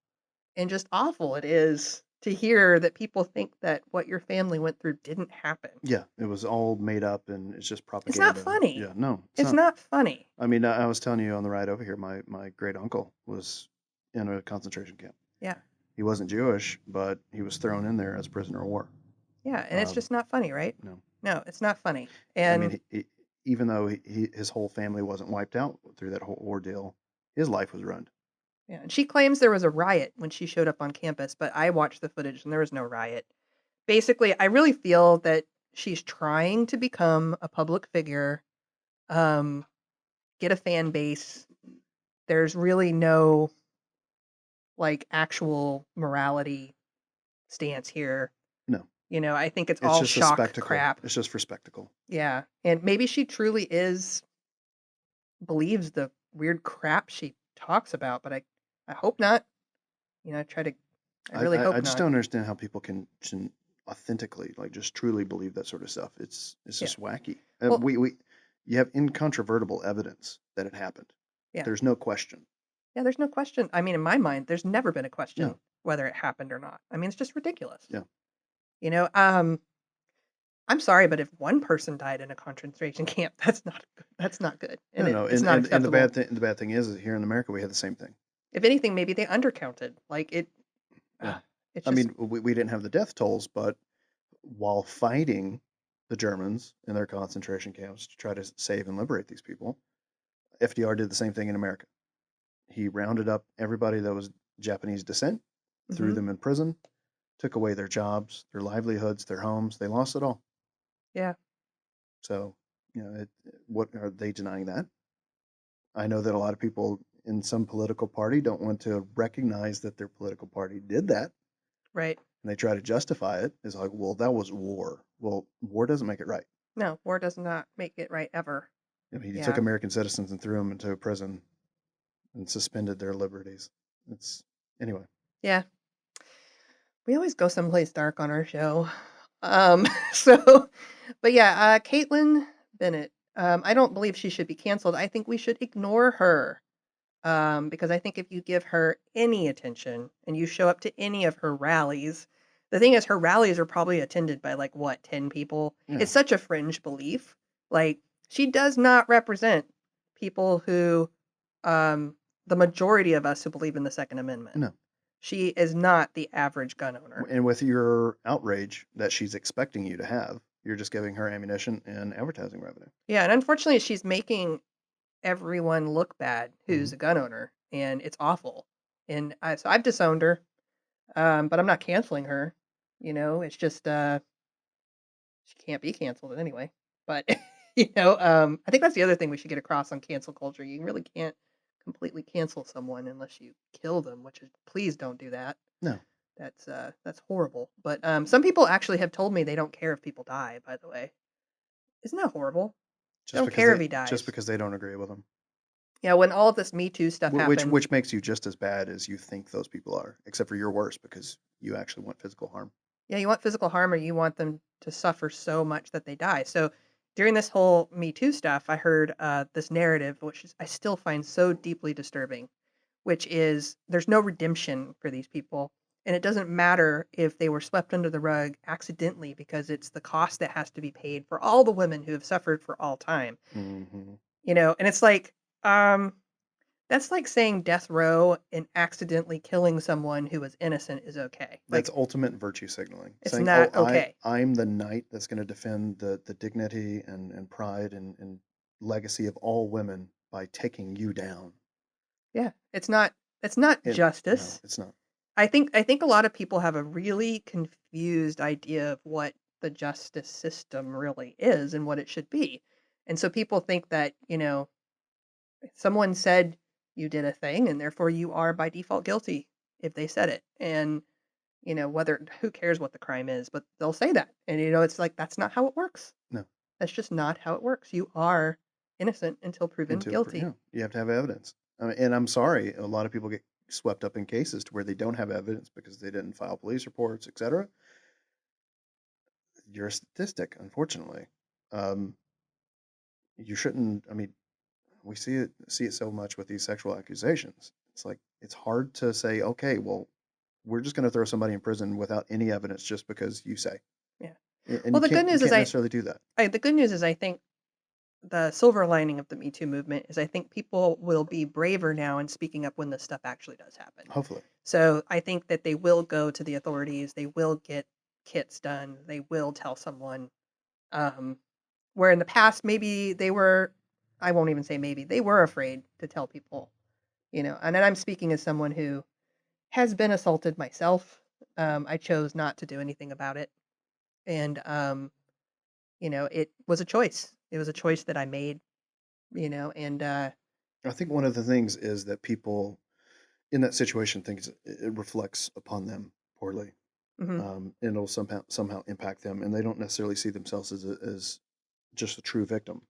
and just awful it is to hear that people think that what your family went through didn't happen. Yeah, it was all made up and it's just It's propaganda. not funny. Yeah, no, It's not funny. I mean, I was telling you on the ride over here, my great uncle was in a concentration camp. Yeah. He wasn't Jewish, but he was thrown in there as a prisoner of war. Yeah, and it's just not funny, right? No, it's not funny. I And mean, even though his whole family wasn't wiped out through that whole ordeal, his life was ruined. yeah, and she claims there was a riot when she showed up on campus, but I watched the footage and there was no riot. Basically, I really feel that she's trying to become a public figure, get a fan base. There's really no like actual morality stance here. No, I think it's it's all just a shock spectacle. crap. It's just for spectacle. Yeah, and maybe she truly believes the weird crap she talks about, but I hope not. I really hope I just not. don't understand how people can authentically, like, just truly believe that sort of stuff. It's just wacky. Well- You have incontrovertible evidence that it happened. Yeah. There's no question. Yeah, there's no question. I mean, in my mind, there's never been a question No. whether it happened or not. I mean, it's just ridiculous. Yeah. I'm sorry, but if one person died in a concentration camp, that's not good. That's not good. And No, it's and, not and acceptable. the bad thing is that here in America we had the same thing. If anything, maybe they undercounted. Like it. Yeah. It's I just, mean, we didn't have the death tolls, but while fighting the Germans in their concentration camps to try to save and liberate these people. FDR did the same thing in America. He rounded up everybody that was Japanese descent, threw Hmm. them in prison, took away their jobs, their livelihoods, their homes. They lost it all. Yeah. So, what are they denying that? I know that a lot of people in some political party don't want to recognize that their political party did that, Right. and they try to justify it as like, well, that was war. Well, war doesn't make it right. No, war does not make it right ever. I mean, he took Yeah. American citizens and threw them into a prison and suspended their liberties. It's anyway. Yeah. We always go someplace dark on our show. So, but yeah, Caitlin Bennett. I don't believe she should be canceled. I think we should ignore her. Because I think if you give her any attention and you show up to any of her rallies, the thing is, her rallies are probably attended by like what, 10 people? Yeah. It's such a fringe belief. Like, she does not represent people who, the majority of us who believe in the Second Amendment. No. She is not the average gun owner. And with your outrage that she's expecting you to have, you're just giving her ammunition and advertising revenue. Yeah, and unfortunately, she's making everyone look bad who's a gun owner, and it's awful. And so I've disowned her, but I'm not canceling her. It's just she can't be canceled anyway. But I think that's the other thing we should get across on cancel culture. You really can't completely cancel someone unless you kill them, which is please don't do that. No. That's horrible. But some people actually have told me they don't care if people die. By the way, isn't that horrible? They don't care if he dies. Just because they don't agree with him. Yeah, when all of this Me Too stuff happened, Which makes you just as bad as you think those people are, except for you're worse because you actually want physical harm. yeah, you want physical harm or you want them to suffer so much that they die. So during this whole Me Too stuff, I heard this narrative, which I still find so deeply disturbing, which is there's no redemption for these people. And it doesn't matter if they were swept under the rug accidentally because it's the cost that has to be paid for all the women who have suffered for all time. Mm-hmm. And it's like, that's like saying death row and accidentally killing someone who was innocent is okay. That's Like, ultimate virtue signaling. it's Saying, not "Oh, okay. I'm the knight that's going to defend the dignity and pride and legacy of all women by taking you down." Yeah, it's not No, justice. it's not. I think a lot of people have a really confused idea of what the justice system really is and what it should be. And so people think that, someone said you did a thing and therefore you are by default guilty if they said it. And, whether who cares what the crime is, but they'll say that. And it's like that's not how it works. No. That's just not how it works. You are innocent until proven guilty. Yeah, you have to have evidence. I mean, and I'm sorry, a lot of people get swept up in cases to where they don't have evidence because they didn't file police reports, etc. You're a statistic, unfortunately. You shouldn't. I mean, we see it so much with these sexual accusations. It's like it's hard to say, okay, well, we're just going to throw somebody in prison without any evidence just because you say. Yeah. And Well, you the good can't news is necessarily do that. the good news is I think the silver lining of the Me Too movement is I think people will be braver now in speaking up when this stuff actually does happen. Hopefully. So I think that they will go to the authorities. They will get kits done. They will tell someone. Where in the past maybe they were, I won't even say maybe, they were afraid to tell people. And then I'm speaking as someone who has been assaulted myself. I chose not to do anything about it, and it was a choice. It was a choice that I made. And I think one of the things is that people in that situation think it reflects upon them poorly, mhm. and it'll somehow impact them, and they don't necessarily see themselves as just a true victim,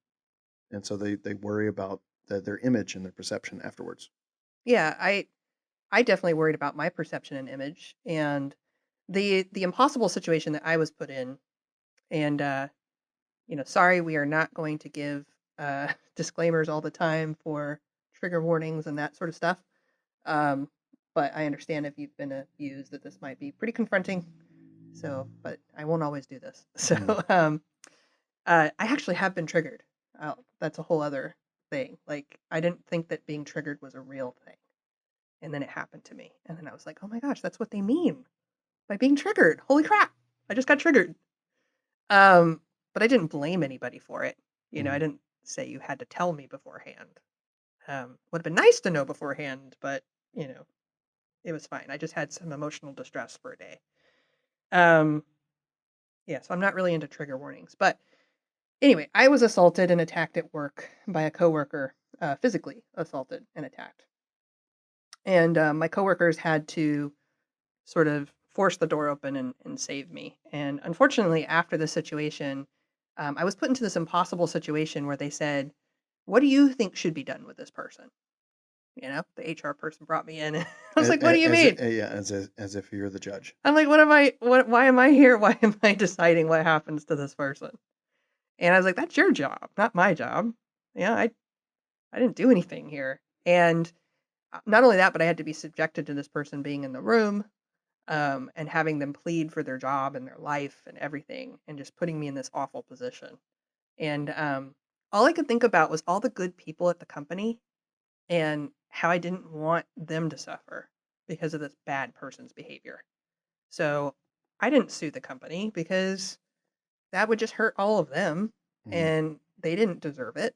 and so they worry about their image and their perception afterwards. Yeah, I definitely worried about my perception and image, and the impossible situation that I was put in, and sorry, we are not going to give disclaimers all the time for trigger warnings and that sort of stuff. Um, but I understand if you've been abused that this might be pretty confronting. So, but I won't always do this. So, I actually have been triggered. That's a whole other thing. Like, I didn't think that being triggered was a real thing. And then it happened to me. And then I was like, oh my gosh, that's what they mean by being triggered. Holy crap. I just got triggered. But I didn't blame anybody for it. I Mhm. didn't say you had to tell me beforehand. Would have been nice to know beforehand, but it was fine. I just had some emotional distress for a day. Um, yeah, so I'm not really into trigger warnings. But anyway, I was assaulted and attacked at work by a coworker, physically assaulted and attacked. And my coworkers had to sort of force the door open and save me. And unfortunately, after the situation, I was put into this impossible situation where they said, "What do you think should be done with this person?" The HR person brought me in. And I was like, "What do you mean?" Yeah, as if you're the judge. I'm like, why am I here? Why am I deciding what happens to this person? And I was like, "That's your job, not my job." Yeah, I didn't do anything here. And not only that, but I had to be subjected to this person being in the room, and having them plead for their job and their life and everything, and just putting me in this awful position. And all I could think about was all the good people at the company and how I didn't want them to suffer because of this bad person's behavior. So I didn't sue the company because that would just hurt all of them, Mhm. and they didn't deserve it.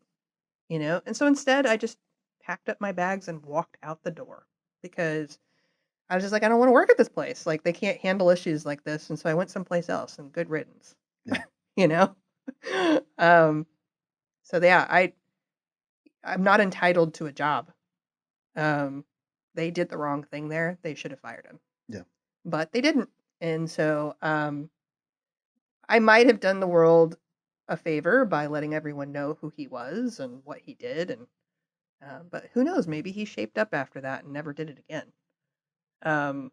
And so instead, I just packed up my bags and walked out the door because I was just like, I don't want to work at this place. Like, they can't handle issues like this. And so I went someplace else, and good riddance, Yeah. you know? um, so yeah, I'm not entitled to a job. Um, they did the wrong thing there. They should have fired him, Yeah. but they didn't. And so, I might have done the world a favor by letting everyone know who he was and what he did. And, but who knows, maybe he shaped up after that and never did it again. Um,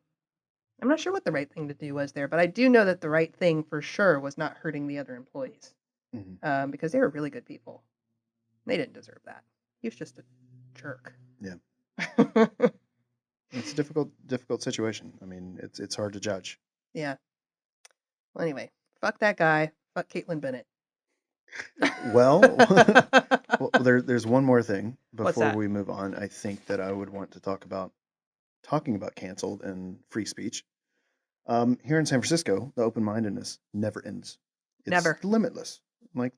I'm not sure what the right thing to do was there, but I do know that the right thing for sure was not hurting the other employees, Mhm. because they were really good people. They didn't deserve that. He was just a jerk. Yeah. It's a difficult situation. I mean, it's hard to judge. Yeah. Well, anyway, fuck that guy. Fuck Caitlin Bennett. Well, well, there's one more thing What's before that? we move on. I think that I would want to talking about canceled and free speech. Here in San Francisco, the open-mindedness never ends. It's Never. limitless. Like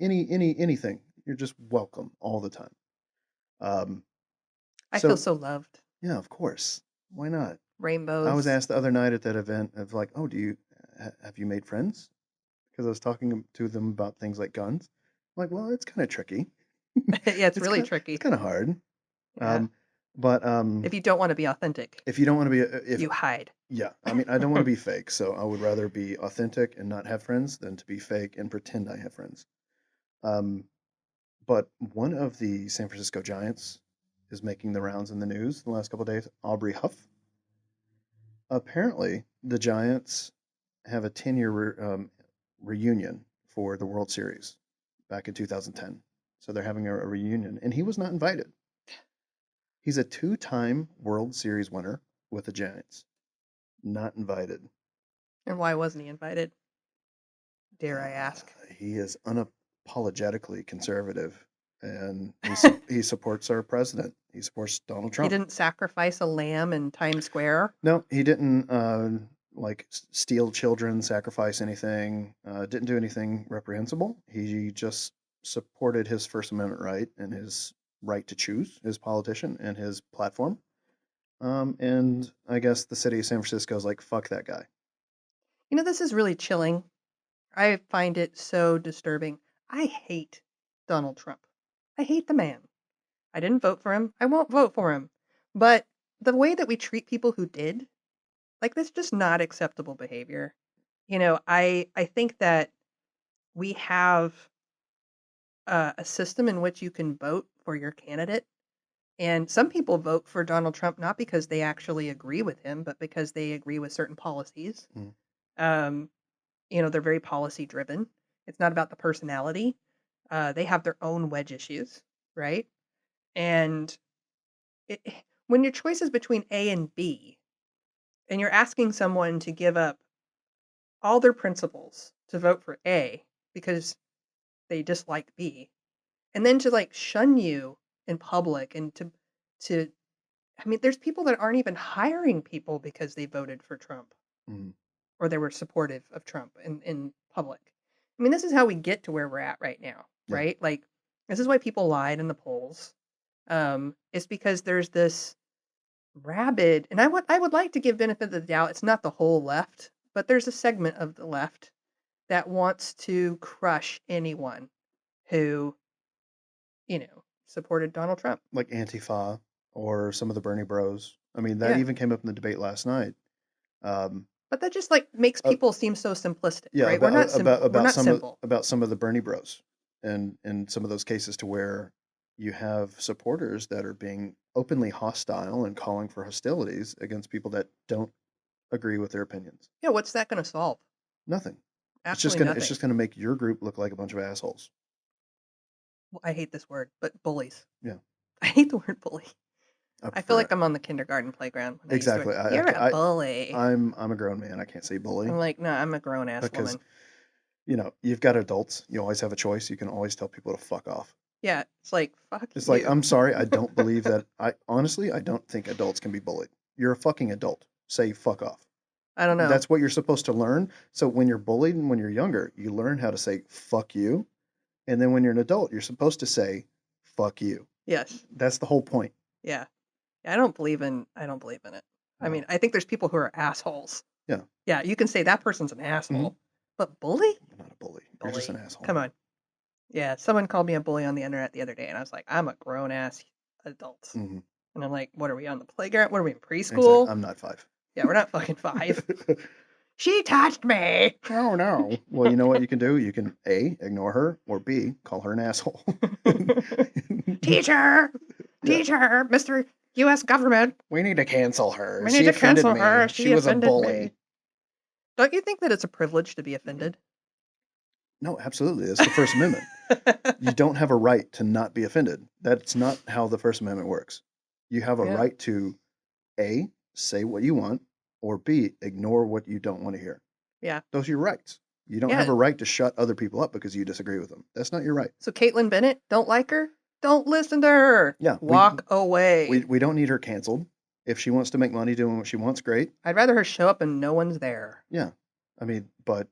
anything, you're just welcome all the time. Um, I feel so so loved. yeah, of course. Why not? I was Rainbows. asked the other night at that event of like, oh, have you made friends? Because I was talking to them about things like guns. I'm like, well, it's kind of tricky. Yeah, it's It's really it's tricky. kind of hard. Yeah. Um, but If you don't want to be authentic, if you don't want to be if you hide. yeah, I mean, I don't want to be fake, so I would rather be authentic and not have friends than to be fake and pretend I have friends. Um, but one of the San Francisco Giants is making the rounds in the news the last couple of days. Aubrey Huff. Apparently, the Giants have a 10-year reunion for the World Series back in 2010. So they're having a reunion, and he was not invited. He's a two-time World Series winner with the Giants, not invited. And why wasn't he invited? Dare I Uh, ask? he is unapologetically conservative, and he supports our president. He supports Donald He Trump. didn't sacrifice a lamb in Times Square. No, he didn't like steal children, sacrifice anything. Didn't do anything reprehensible. He just supported his First Amendment right and his right to choose his politician and his platform. And I guess the city of San Francisco is like, fuck that guy. This is really chilling. I find it so disturbing. I hate Donald Trump. I hate the man. I didn't vote for him. I won't vote for him. But the way that we treat people who did, like, that's just not acceptable behavior. I think that we have a system in which you can vote for your candidate. And some people vote for Donald Trump not because they actually agree with him, but because they agree with certain policies. Mm. Um, they're very policy driven. It's not about the personality. They have their own wedge issues, right? And it, when your choice is between A and B, and you're asking someone to give up all their principles to vote for A because they dislike B, and then to like shun you in public and to I mean, there's people that aren't even hiring people because they voted for Trump Mm. or they were supportive of Trump in public. I mean, this is how we get to where we're at right now, Yeah. right? Like, this is why people lied in the polls. It's because there's this rabid, and I would like to give benefit of the doubt. It's not the whole left, but there's a segment of the left that wants to crush anyone who, supported Donald Trump. Like Antifa or some of the Bernie Bros. I mean, that Yeah. even came up in the debate last night. But that just like makes Uh, people seem so simplistic, yeah, right? We're not simple. We're about not some simple. about some of the Bernie Bros. And in some of those cases to where you have supporters that are being openly hostile and calling for hostilities against people that don't agree with their opinions. Yeah, what's that going to solve? Nothing. Absolutely It's nothing. just gonna make your group look like a bunch of assholes. Well, I hate this word, but bullies. Yeah. I hate the word bully. I feel prefer like I'm on the kindergarten playground. When exactly. I used to, you're a bully. I'm a grown man. I can't say bully I'm like, no, I'm a grown ass because woman. you've got adults. You always have a choice. You can always tell people to fuck off. Yeah, it's like fuck It's you. like, I'm sorry, I don't believe that. I honestly, I don't think adults can be bullied. You're a fucking adult. Say fuck off. I don't know. That's what you're supposed to learn. So when you're bullied and when you're younger, you learn how to say fuck you. And then when you're an adult, you're supposed to say fuck you. Yes. That's the whole point. Yeah. I don't believe in it. I No. mean, I think there's people who are assholes. Yeah. Yeah, you can say that person's an asshole. But bully? You're not a bully. You're just an asshole. Come on. Yeah, someone called me a bully on the internet the other day, and I was like, I'm a grown ass adult. Mhm. And I'm like, what are we on the playground? What are we in preschool? Exactly. I'm not 5. Yeah, we're not fucking 5. She touched me. Oh no. Well, you know what you can do? You can A, ignore her, or B, call her an asshole. Teacher, Mr. U.S. government. We need to cancel her. We need to cancel her. She was a offended bully. me. Don't you think that it's a privilege to be offended? No, absolutely. It's the First Amendment. You don't have a right to not be offended. That's not how the First Amendment works. You have a Yeah. right to A, say what you want, or B, ignore what you don't want to hear. Yeah. Those are your rights. You don't have a right to shut other people up because you disagree with them. That's not your right. So Caitlin Bennett, don't like her? Don't listen to her. Yeah. Walk away. We don't need her canceled. If she wants to make money doing what she wants, great. I'd rather her show up and no one's there. Yeah. I mean, but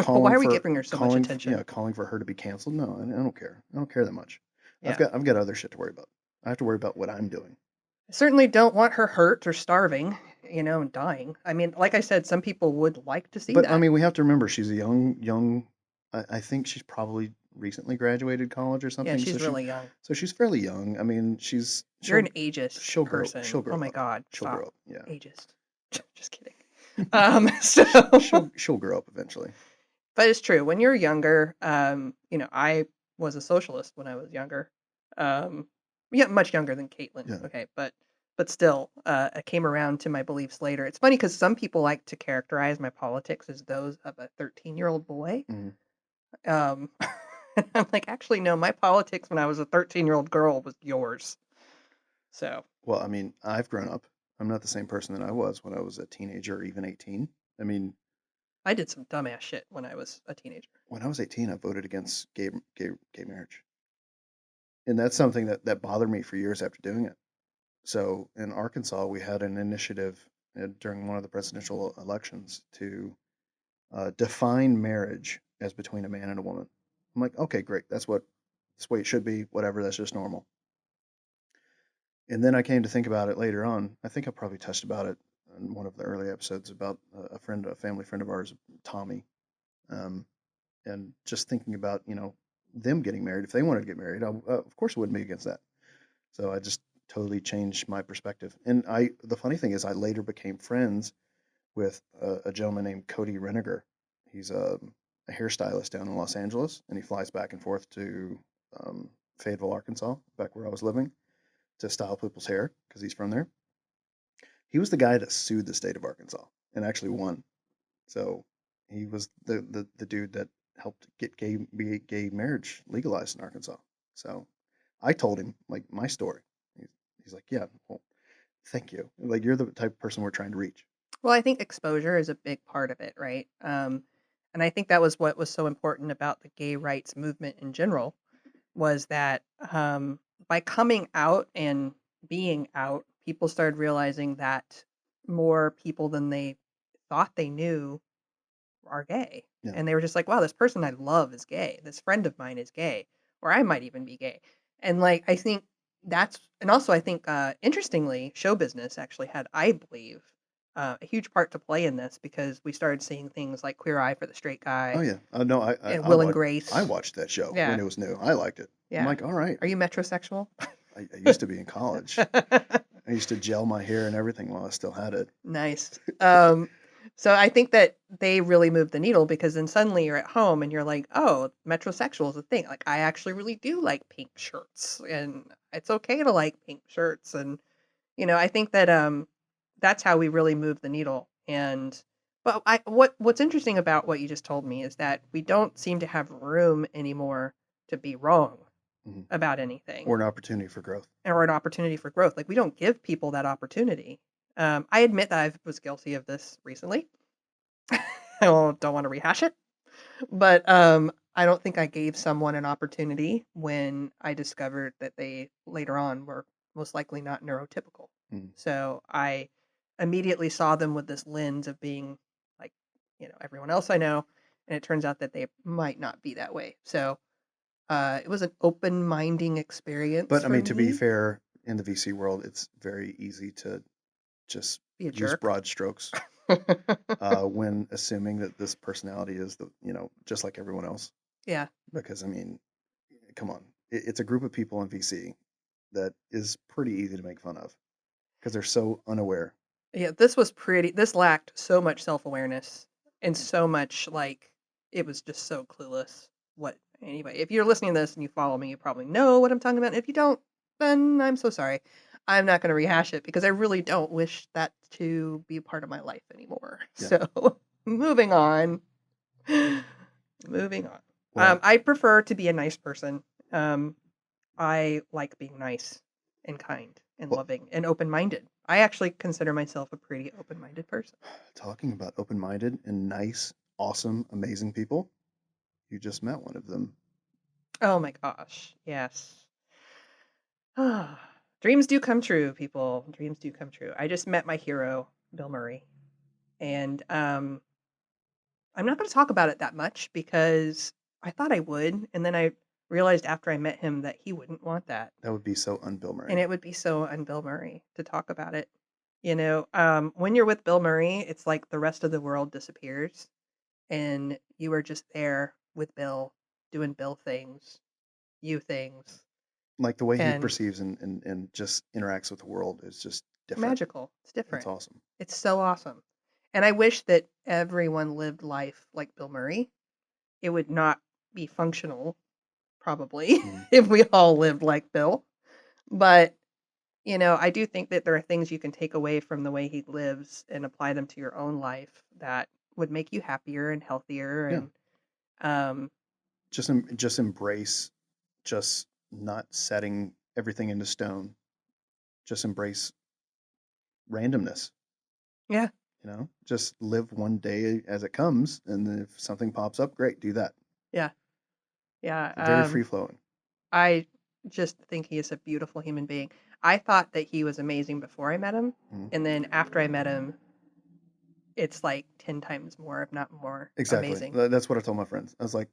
why are we giving her so much attention? Yeah, calling for her to be canceled. No, I don't care. I don't care that much. Yeah. I've got other shit to worry about. I have to worry about what I'm doing. I certainly don't want her hurt or starving, and dying. I mean, like I said, some people would like to see that. But I mean, we have to remember she's a young. I think she's probably recently graduated college or something. Yeah, she's really young. So she's fairly young. I mean, you're an ageist she'll person. She'll grow. Oh my God, she'll stop. grow up. Yeah, ageist. Just kidding. So she'll grow up eventually. But it's true. When you're younger, I was a socialist when I was younger. Yeah, much younger than Caitlin. Yeah. Okay, but still, I came around to my beliefs later. It's funny because some people like to characterize my politics as those of a 13-year-old boy. Mm-hmm. I'm like, actually, no. My politics when I was a 13-year-old girl was yours. So. Well, I mean, I've grown up. I'm not the same person that I was when I was a teenager, or even 18. I mean, I did some dumbass shit when I was a teenager. When I was 18, I voted against gay marriage. And that's something that bothered me for years after doing it. So in Arkansas, we had an initiative during one of the presidential elections to define marriage as between a man and a woman. I'm like, okay, great. That's the way it should be. Whatever. That's just normal. And then I came to think about it later on. I think I probably touched about it in one of the early episodes about a family friend of ours, Tommy. And just thinking about, them getting married. If they wanted to get married, of course I wouldn't be against that. So I just totally changed my perspective. And the funny thing is I later became friends with a gentleman named Cody Reniger. He's a hairstylist down in Los Angeles, and he flies back and forth to Fayetteville, Arkansas, back where I was living, to style people's hair because he's from there. He was the guy that sued the state of Arkansas and actually won. So he was the dude that helped get gay marriage legalized in Arkansas. So I told him like my story. He's like, yeah, well, thank you. Like you're the type of person we're trying to reach. Well, I think exposure is a big part of it, right? And I think that was what was so important about the gay rights movement in general, was that by coming out and being out, people started realizing that more people than they thought they knew are gay. Yeah. And they were just like, wow, this person I love is gay. This friend of mine is gay, or I might even be gay. And like, I think and also I think, interestingly, show business actually had, I believe, a huge part to play in this because we started seeing things like Queer Eye for the Straight Oh Guy yeah. No, and Will and I Grace. watched that show when Yeah. it was new. I liked it. I'm Yeah. like, all right. Are you metrosexual? I used to be in college. I used to gel my hair and everything while I still had it. Nice. So I think that they really moved the needle because then suddenly you're at home and you're like, oh, metrosexual is a thing. Like, I actually really do like pink shirts, and it's okay to like pink shirts. And, I think that that's how we really move the needle. And but what's interesting about what you just told me is that we don't seem to have room anymore to be wrong Mhm. about anything Or an opportunity for growth. or an opportunity for growth. Like, we don't give people that opportunity. I admit that I was guilty of this recently. I don't want to rehash it, but I don't think I gave someone an opportunity when I discovered that they later on were most likely not neurotypical. Mm. So I immediately saw them with this lens of being like, everyone else I know, and it turns out that they might not be that way. So it was an open-minding experience But I for mean, to be me. fair, in the VC world, it's very easy to just Be a use jerk. broad strokes when assuming that this personality is just like everyone else. Yeah. Because I mean, come on, it's a group of people in VC that is pretty easy to make fun of because they're so unaware. Yeah, this lacked so much self-awareness and so much, like, it was just so clueless. Anyway, if you're listening to this and you follow me, you probably know what I'm talking about. If you don't, then I'm so sorry. I'm not going to rehash it because I really don't wish that to be a part of my life anymore. Yeah. So, moving on. Moving on. Well, I prefer to be a nice person. I like being nice and kind and Well- loving and open-minded. I actually consider myself a pretty open-minded person. talking about open-minded and nice, awesome, amazing people, you just met one of them. Oh my gosh. Yes. Dreams do come true, people. Dreams do come true. I just met my hero, Bill Murray. And I'm not going to talk about it that much because I thought I would, and then I realized after I met him that he wouldn't want that. That would be so un-Bill Murray. And it would be so un-Bill Murray to talk about it. When you're with Bill Murray, it's like the rest of the world disappears and you are just there with Bill, doing Bill things, you things. Like the way he And perceives and just interacts with the world is just different. magical. It's different. It's awesome. It's so awesome. And I wish that everyone lived life like Bill Murray. It would not be functional, probably, if we all lived like Bill. But, I do think that there are things you can take away from the way he lives and apply them to your own life that would make you happier and healthier. Yeah. And Just embrace just not setting everything into stone. Just embrace randomness. yeah, Just live one day as it comes, and then if something pops up, great, do that. yeah. Very free flowing. I just think he is a beautiful human being. I thought that he was amazing before I met him, and then after I met him, it's like 10 times more, if not more, Exactly. amazing. That's what I told my friends. I was like,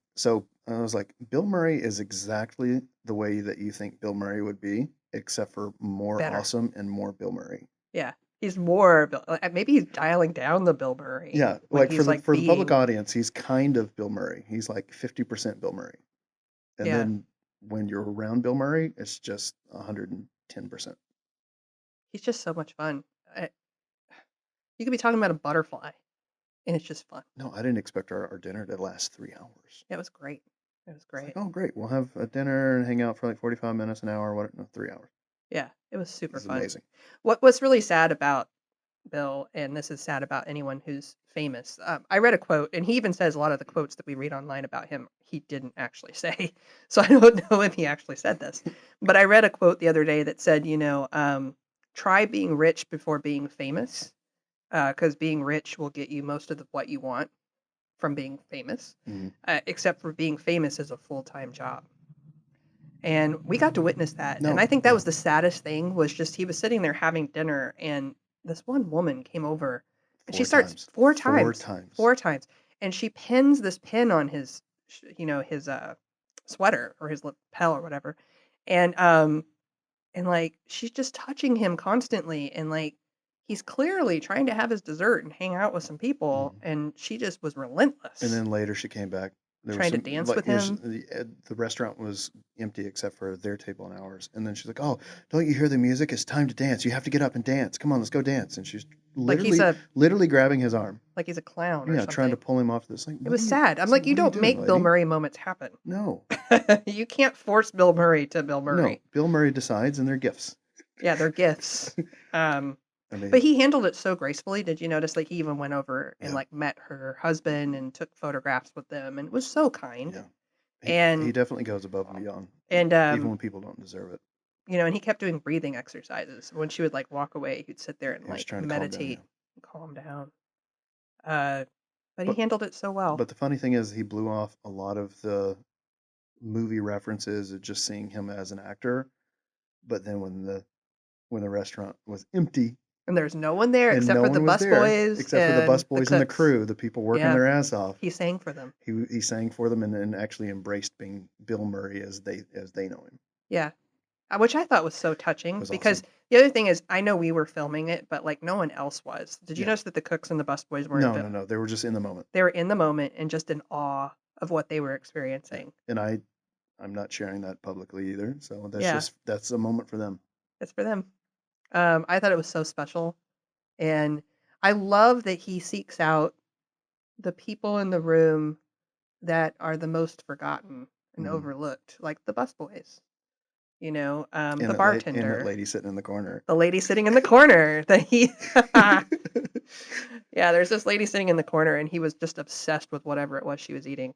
Bill Murray is exactly the way that you think Bill Murray would be, except for more Better. awesome and more Bill Murray. Yeah, he's more maybe he's dialing down the Bill Murray. Yeah, when like he's for the public being- audience, he's kind of Bill Murray. He's like 50% Bill Murray. And Yeah. then when you're around Bill Murray, it's just 110%. He's just so much fun. You could be talking about a butterfly, and it's just fun. No, I didn't expect our dinner to last 3 hours. It was great. It was It's great. like, oh, great. We'll have a dinner and hang out for like 45 minutes, an hour, what? No, 3 hours. Yeah, it was super This is fun. amazing. What's really sad about Bill, and this is sad about anyone who's famous. I read a quote, and he even says a lot of the quotes that we read online about him, he didn't actually say. So I don't know if he actually said this. But I read a quote the other day that said, try being rich before being famous, because being rich will get you most of what you want from being famous, except for being famous is a full-time job. And we got to witness that. No, and I think that yeah. was the saddest thing, was just he was sitting there having dinner, and this one woman came over, and she starts 4 times. 4 times. and she pins this pin on his, his sweater or his lapel or whatever, and like she's just touching him constantly, and like he's clearly trying to have his dessert and hang out with some people, and she just was relentless. And then later she came back. There was trying to some dance like with him. the restaurant was empty except for their table and ours. And then she's like, "Oh, don't you hear the music? It's time to dance. You have to get up and dance. Come on, let's go dance." And she's Like he's a literally grabbing his arm. like he's a clown or Yeah, something. trying to pull him off this. Like, It was sad. I'm like, you don't make Bill Murray moments happen. No, You can't force Bill Murray to Bill no. Murray. Bill Murray decides, and they're gifts. Yeah, they're gifts. I mean, But he handled it so gracefully. Did you notice? Like he even went over and Yeah. like met her husband and took photographs with them, and was so kind. yeah, And he definitely goes above and beyond, and even when people don't deserve it. and he kept doing breathing exercises. When she would like walk away, he'd sit there and He was like trying to calm down, meditate, yeah. and calm down. But he But- handled it so well. But the funny thing is, he blew off a lot of the movie references of just seeing him as an actor. But then when the restaurant was empty And there's no one there and except no for the one was there, busboys. except for the busboys and the cooks. crew, the people working Yeah. their ass off, He sang for them. he sang for them and actually embraced being Bill Murray as they know him. Yeah. Which I thought was so touching, was because awesome. the other thing is, I know we were filming it, but like no one else was. Did you Yeah. notice that the cooks and the busboys weren't? No, they were just in the moment. They were in the moment and just in awe of what they were experiencing. And I'm not sharing that publicly either. So Yeah. that's a moment for them. It's for them. I thought it was so special, and I love that he seeks out the people in the room that are the most forgotten and Mhm. overlooked, like the busboys. And the that bartender, and that lady sitting in the corner. the lady sitting in the corner. That he, yeah, there's this lady sitting in the corner, and he was just obsessed with whatever it was she was eating,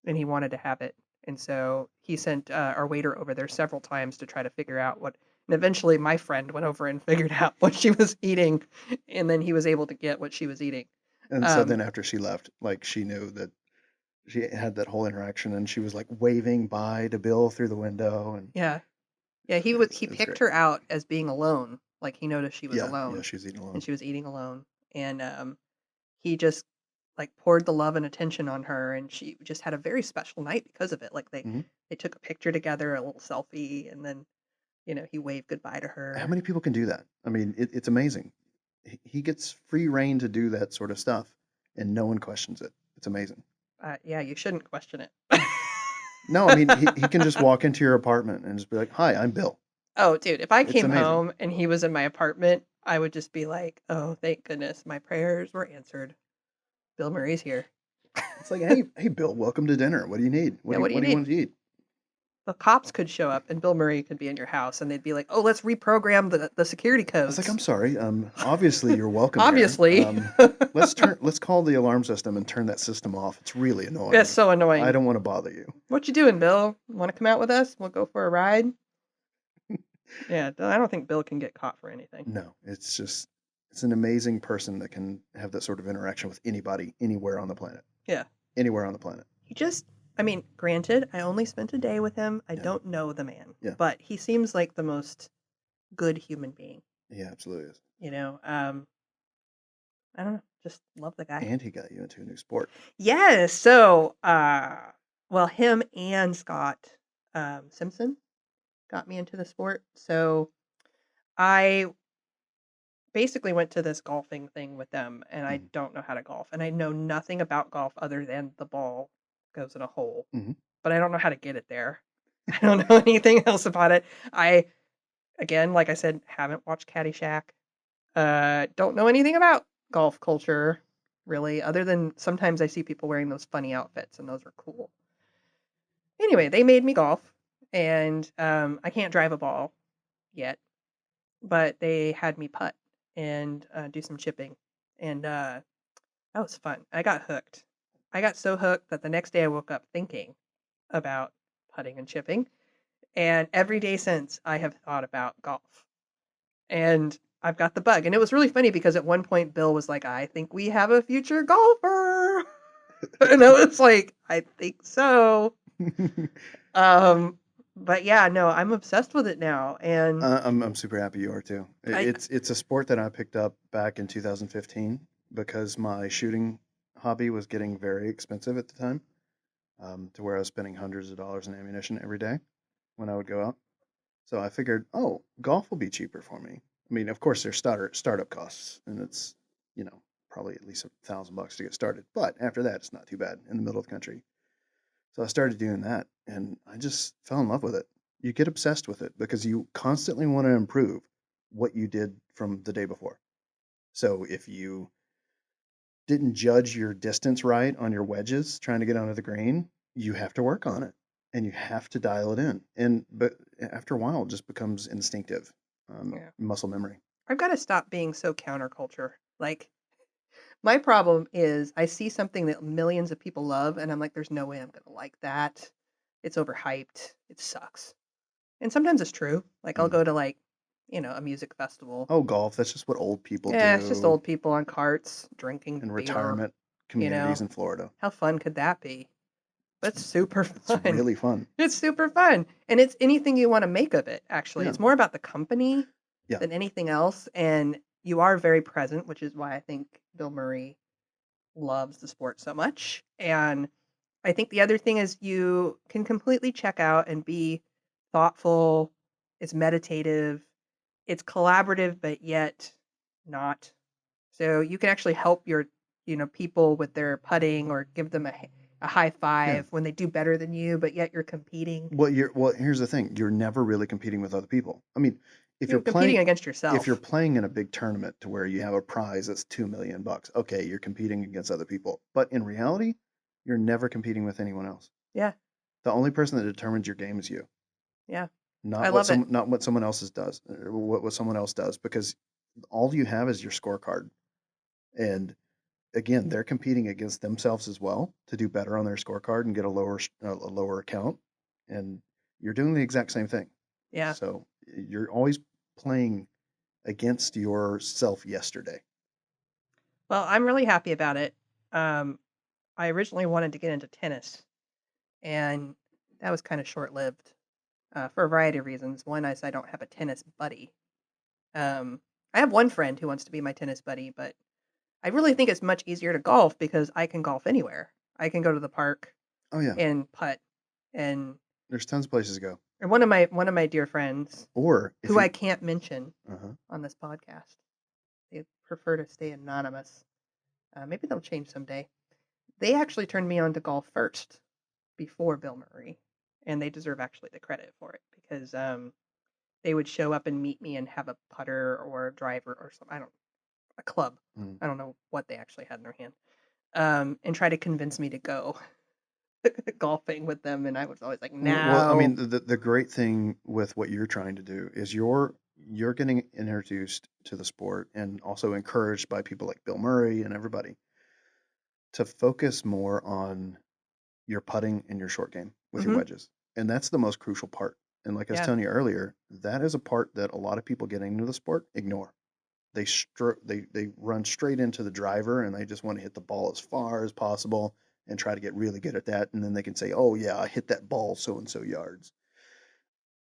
and he wanted to have it. And so he sent our waiter over there several times to try to figure out what. And eventually, my friend went over and figured out what she was eating, and then he was able to get what she was eating. And so then after she left, like she knew that she had that whole interaction, and she was like waving bye to Bill through the window, and Yeah, he it's picked great. her out as being alone. Like he noticed she was alone. Yeah, she was eating alone. And she was eating alone, and he just like poured the love and attention on her, and she just had a very special night because of it. Like Mhm. they took a picture together, a little selfie, and then he waved goodbye to How her. many people can do that? I mean, it's amazing. He gets free reign to do that sort of stuff, and no one questions it. It's amazing. Yeah, you shouldn't question it. No, I mean, he can just walk into your apartment and just be like, "Hi, I'm Bill." Oh, dude, if I It's came amazing. home and he was in my apartment, I would just be like, "Oh, thank goodness, my prayers were answered. Bill Murray's here." It's like, hey, Bill, welcome to dinner. What do you need? Yeah, What do you want to eat? The cops could show up and Bill Murray could be in your house, and they'd be like, "Oh, let's reprogram the security I codes." was like, I'm sorry. Obviously you're welcome. here. Obviously. Let's call the alarm system and turn that system off. It's really annoying. That's so annoying. I don't want to bother you. What you doing, Bill? Want to come out with us? We'll go for a ride. Yeah, I don't think Bill can get caught for anything. No, it's an amazing person that can have that sort of interaction with anybody, anywhere on the planet. Yeah. Anywhere on the planet. Granted, I only spent a day with him. I Yeah. don't know the man. Yeah. But he seems like the most good human being. Yeah, absolutely is. I don't know. Just love the guy. And he got you into a new sport. Yes. So, him and Scott Simpson got me into the sport. So, I basically went to this golfing thing with them, and I don't know how to golf, and I know nothing about golf other than the ball goes in a hole, but I don't know how to get it there. I don't know anything else about it. I, again, like I said, haven't watched Caddyshack. Don't know anything about golf culture, really, other than sometimes I see people wearing those funny outfits, and those are cool. Anyway, they made me golf, and I can't drive a ball yet, but they had me putt and do some chipping, and that was fun. I got hooked. I got so hooked that the next day I woke up thinking about putting and chipping, and every day since I have thought about golf, and I've got the bug. And it was really funny because at one point Bill was like, "I think we have a future golfer," and I was like, "I think so." But yeah, no, I'm obsessed with it now, and I'm super happy you are too. It's a sport that I picked up back in 2015 because my shooting hobby was getting very expensive at the time, to where I was spending hundreds of dollars in ammunition every day when I would go out. So I figured, oh, golf will be cheaper for me. I mean, of course, there's startup costs, and it's, you know, probably at least $1,000 to get started. But after that, it's not too bad in the middle of the country. So I started doing that, and I just fell in love with it. You get obsessed with it because you constantly want to improve what you did from the day before. So if you didn't judge your distance right on your wedges trying to get onto the green, you have to work on it and you have to dial it in. And but after a while, it just becomes instinctive, Yeah. muscle memory. I've got to stop being so counterculture. Like, my problem is I see something that millions of people love, and I'm like, there's no way I'm going to like that. It's overhyped. It sucks. And sometimes it's true. Like, I'll Mm. go to, like, a music festival. Oh, golf, that's just what old people Yeah, it's just do old people on carts drinking in beer, retirement you know. communities in Florida. How fun could that be? But It's, it's super it's fun. really fun. It's super fun. And it's anything you want to make of it, actually. Yeah. It's more about the company Yeah. than anything else. And you are very present, which is why I think Bill Murray loves the sport so much. And I think the other thing is you can completely check out and be thoughtful. It's meditative. It's collaborative, but yet not. So you can actually help your, people with their putting or give them a high five when they do better than you, but yet you're competing. Well, here's the thing. You're never really competing with other people. I mean, if You're you're competing playing against if yourself. you're playing in a big tournament to where you have a prize that's $2 million, okay, you're competing against other people. But in reality, you're never competing with anyone else. Yeah, The only person that determines your game is you, yeah. I not love it. not what someone else's does, or what someone else does, because all you have is your scorecard. And again, they're competing against themselves as well to do better on their scorecard and get a lower account. And you're doing the exact same thing. Yeah. So you're always playing against yourself yesterday. Well, I'm really happy about it. Um, I originally wanted to get into tennis, and that was kind of short-lived for a variety of reasons. One is I don't have a tennis buddy. I have one friend who wants to be my tennis buddy, but I really think it's much easier to golf because I can golf anywhere. I can go to the park Oh yeah, and putt, and there's tons of places to go. or one of my dear friends Or if who I you, can't mention uh-huh. on this podcast. They prefer to stay anonymous. Maybe they'll change someday. They actually turned me on to golf first before Bill Murray, and they deserve actually the credit for it because they would show up and meet me and have a putter or a driver or something. A club. Mm. I don't know what they actually had in their hand. And try to convince me to go golfing with them, and I was always like, Well, I no. mean, the great thing with what you're trying to do is you're getting introduced to the sport and also encouraged by people like Bill Murray and everybody to focus more on your putting and your short game with your Hmm. wedges. And that's the most crucial part. And like I was Yeah. telling you earlier, that is a part that a lot of people getting into the sport ignore. They run straight into the driver and they just want to hit the ball as far as possible and try to get really good at that. And then they can say, "Oh yeah, I hit that ball so and so yards."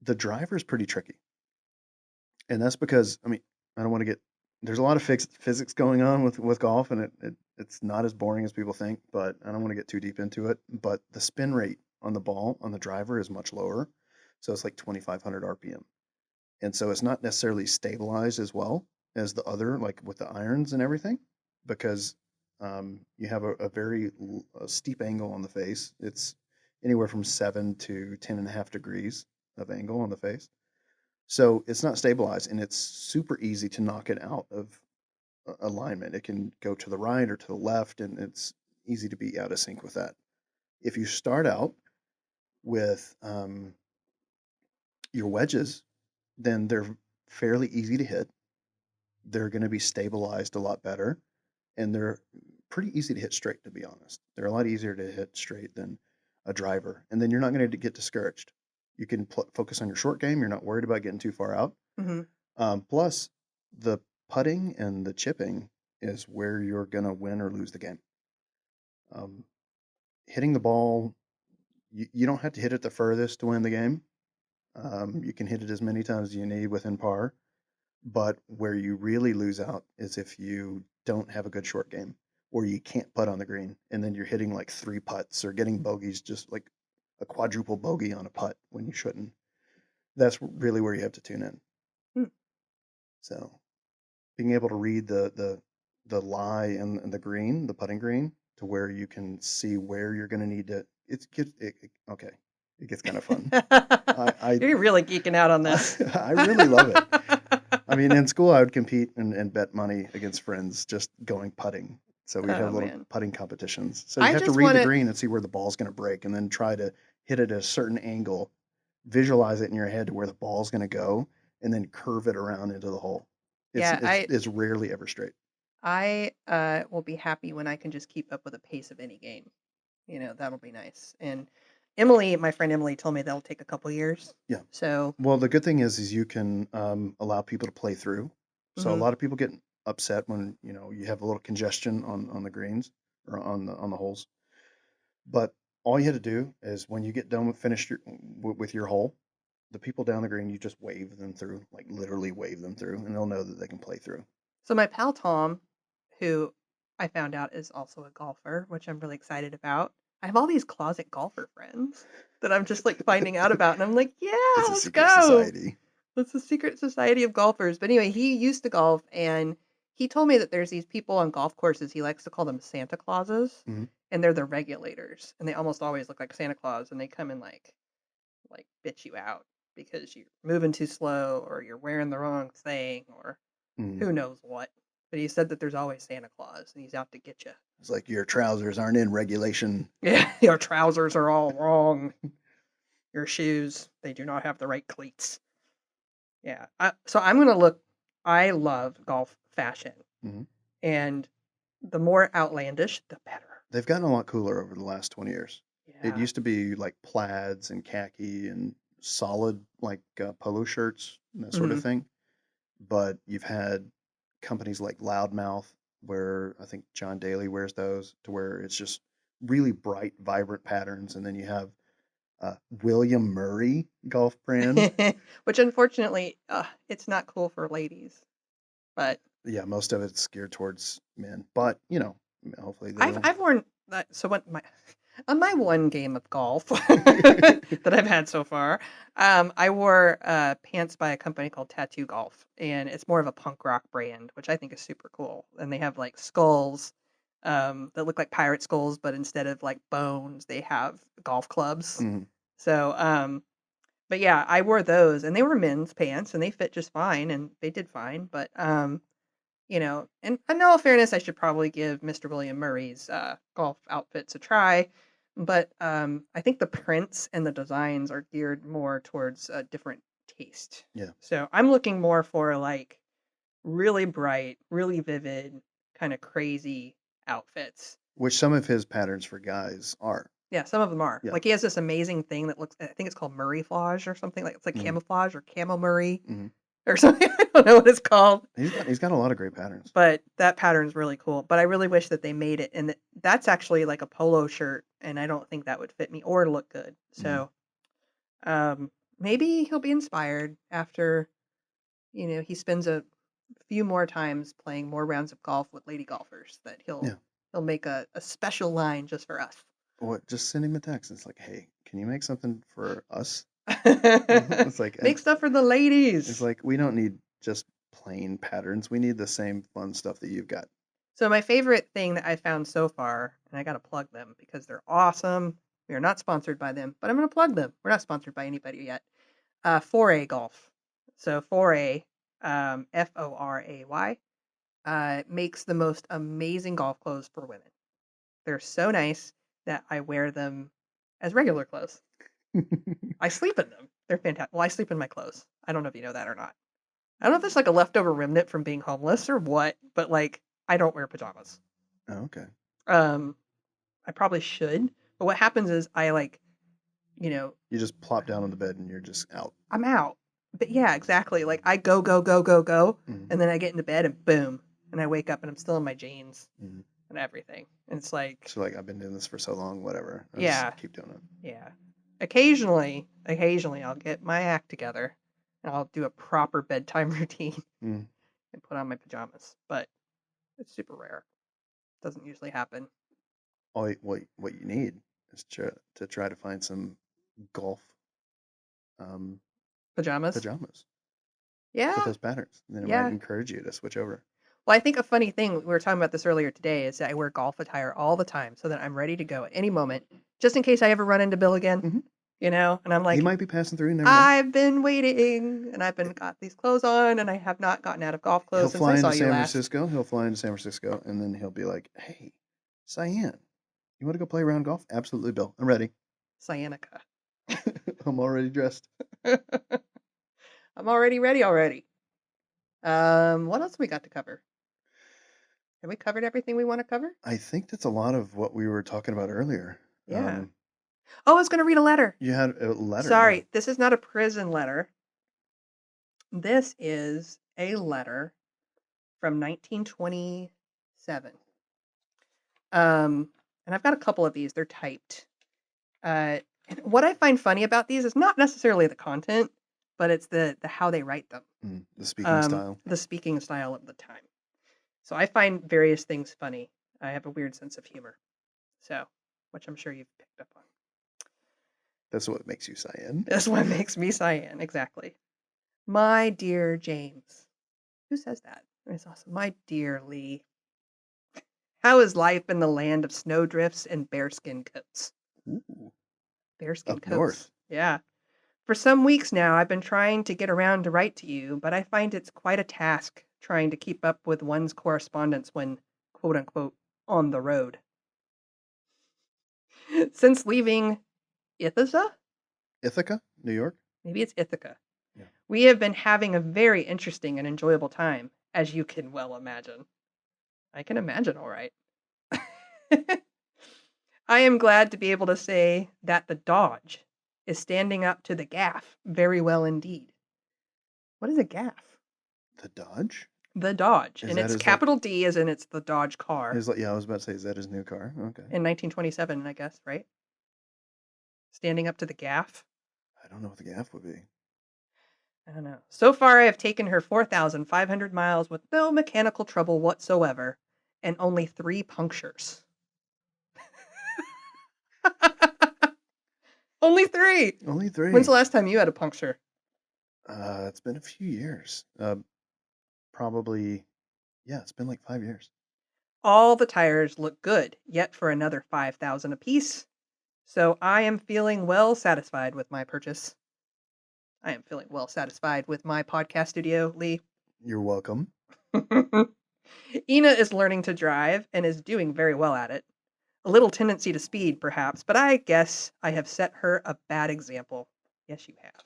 The driver is pretty tricky, and that's because I mean I don't want to get there's a lot of physics going on with golf, and it's not as boring as people think. But I don't want to get too deep into it. But the spin rate on the ball on the driver is much lower, so it's like 2,500 RPM, and so it's not necessarily stabilized as well as the other, like with the irons and everything, because you have a very steep angle on the face. It's anywhere from 7 to 10.5 degrees of angle on the face. So it's not stabilized and it's super easy to knock it out of alignment. It can go to the right or to the left, and it's easy to be out of sync with that. If you start out with your wedges, then they're fairly easy to hit. They're going to be stabilized a lot better, and they're pretty easy to hit straight, to be honest. They're a lot easier to hit straight than a driver, and then you're not going to get discouraged. You can focus on your short game. You're not worried about getting too far out. Hmm. Plus, the putting and the chipping is where you're going to win or lose the game. Um, Hitting the ball, you don't have to hit it the furthest to win the game. You can hit it as many times as you need within par. But where you really lose out is if you don't have a good short game. or you can't putt on the green, and then you're hitting like 3 putts or getting bogeys, just like a quadruple bogey on a putt when you shouldn't. That's really where you have to tune in. Hmm. So being able to read the lie in the green, the putting green, to where you can see where you're going to need to. Okay. It gets kind of fun. I You're really geeking out on this. I really love it. I mean, in school, I would compete and bet money against friends just going putting. So we'd Oh have little man. putting competitions. So you I have to just read want the to. green and see where the ball's going to break, and then try to hit it at a certain angle, visualize it in your head to where the ball's going to go, and then curve it around into the hole. Yeah, It's rarely ever straight. I will be happy when I can just keep up with the pace of any game. That'll be nice. And Emily, my friend Emily, told me that'll take a couple years. Yeah. So, Well, the good thing is you can allow people to play through. So a mhm. lot of people get upset when you have a little congestion on the greens or on the holes. But all you had to do is when you get done with your hole, the people down the green, you just wave them through, like literally wave them through, and they'll know that they can play through. So my pal Tom, who I found out is also a golfer, which I'm really excited about. I have all these closet golfer friends that I'm just like finding out about, and I'm like, yeah, It's a let's secret go. society. It's a secret society of golfers. But anyway, he used to golf, and he told me that there's these people on golf courses. He likes to call them Santa Clauses, Mhm. and they're the regulators, and they almost always look like Santa Claus, and they come and like bitch you out because you're moving too slow or you're wearing the wrong thing or Mhm. who knows what. But he said that there's always Santa Claus, and he's out to get you. It's like your trousers aren't in regulation. Yeah, your trousers are all wrong. Your shoes, they do not have the right cleats. Yeah. So I'm going to look. I love golf fashion. Mhm. And the more outlandish, the better. They've gotten a lot cooler over the last 20 years. It Yeah. used to be like plaids and khaki and solid like polo shirts and that sort of Hmm. thing. But you've had companies like Loudmouth, where I think John Daly wears those, to where it's just really bright, vibrant patterns. And then you have William Murray golf brand. Which unfortunately, it's not cool for ladies. But Yeah, most of it's geared towards men. But, hopefully they'll. I've worn that. So what my on my one game of golf that I've had so far, I wore pants by a company called Tattoo Golf, and it's more of a punk rock brand, which I think is super cool. And they have like skulls that look like pirate skulls, but instead of like bones, they have golf clubs. Mhm. So, but yeah, I wore those, and they were men's pants, and they fit just fine, and they did fine. But and in all fairness, I should probably give Mr. William Murray's golf outfits a try. But I think the prints and the designs are geared more towards a different taste. Yeah. So I'm looking more for like really bright, really vivid, kind of crazy outfits. Which some of his patterns for guys are. Yeah, some of them are. Yeah. Like he has this amazing thing that looks, I think it's called Murrayflage or something. Like it's like Mhm. camouflage or camo Murray Mhm. or something. I don't know what it's called. He's got a lot of great patterns. But that pattern's really cool. But I really wish that they made it, and that's actually like a polo shirt, and I don't think that would fit me or look good. So, maybe he'll be inspired after he spends a few more times playing more rounds of golf with lady golfers. That Yeah. he'll make a special line just for us. What? Just send him a text. It's like, hey, can you make something for us? It's like, Make stuff for the it's ladies. like we don't need just plain patterns. We need the same fun stuff that you've got. So my favorite thing that I found so far, and I got to plug them because they're awesome. We are not sponsored by them, but I'm going to plug them. We're not sponsored by anybody yet. 4A Golf. So 4A, Foray, makes the most amazing golf clothes for women. They're so nice that I wear them as regular clothes. I sleep in them. They're fantastic. Well, I sleep in my clothes. I don't know if you know that or not. I don't know if it's like a leftover remnant from being homeless or what, but like I don't wear pajamas. Oh, okay. I probably should, but what happens is I You just plop down on the bed and you're just out. I'm out. But yeah, exactly. Like I go, go, go, go, go, Mhm. and then I get into bed and boom, and I wake up and I'm still in my jeans Mhm. and everything. And it's like, So like I've been doing this for so long, whatever. I'll yeah, just keep doing it. yeah. Occasionally, I'll get my act together and I'll do a proper bedtime routine Mm. and put on my pajamas. But it's super rare. Doesn't usually happen. What you need is to try to find some golf um, Pajamas? pajamas Yeah. with those patterns. Then it might Yeah. encourage you to switch over. Well, I think a funny thing, we were talking about this earlier today, is that I wear golf attire all the time so that I'm ready to go at any moment, just in case I ever run into Bill again, Mhm. And I'm He like, might be passing through. You never know. I've been waiting, and I've got these clothes on, and I have not gotten out of golf He'll clothes since I fly saw into you San last. Francisco. He'll fly into San Francisco, and then he'll be like, "Hey, Cyan, you want to go play around golf? Absolutely, Bill. I'm ready. Cyanica. I'm already dressed." I'm already ready already. What else we got to cover? Have we covered everything we want to cover? I think that's a lot of what we were talking about earlier. Yeah. Oh, I was going to read a letter. You had a letter. Sorry, Yeah. this is not a prison letter. This is a letter from 1927. And I've got a couple of these. They're typed. And what I find funny about these is not necessarily the content, but it's the how they write them. The speaking style. The speaking style of the time. So I find various things funny. I have a weird sense of humor. So, which I'm sure you've picked up on. That's what makes you Cyan. That's what makes me Cyan, exactly. My dear James. Who says that? It's awesome. My dear Lee. How is life in the land of snowdrifts and bearskin coats? Ooh. Bearskin Up coats. north. Yeah. For some weeks now, I've been trying to get around to write to you, but I find it's quite a task trying to keep up with one's correspondence when, quote unquote, on the road. Since leaving Ithaca? Ithaca, New York. Maybe it's Ithaca. Yeah. We have been having a very interesting and enjoyable time, as you can well imagine. I can imagine, all right. I am glad to be able to say that the Dodge is standing up to the gaff very well indeed. What is a gaff? The Dodge. The Dodge, Is and that it's his, capital D, as in it's the Dodge car. Yeah, I was about to say, is that his new car? Okay. In 1927, I guess, right? Standing up to the gaff. I don't know what the gaff would be. I don't know. So far, I have taken her 4,500 miles with no mechanical trouble whatsoever, and only 3 punctures. Only 3. Only 3. When's the last time you had a puncture? It's been a few years. Probably, yeah, it's been like 5 years. All the tires look good, yet for another 5,000 apiece. So I am feeling well satisfied with my purchase. I am feeling well satisfied with my podcast studio, Lee. You're welcome. Ina is learning to drive and is doing very well at it. A little tendency to speed, perhaps, but I guess I have set her a bad example. Yes, you have.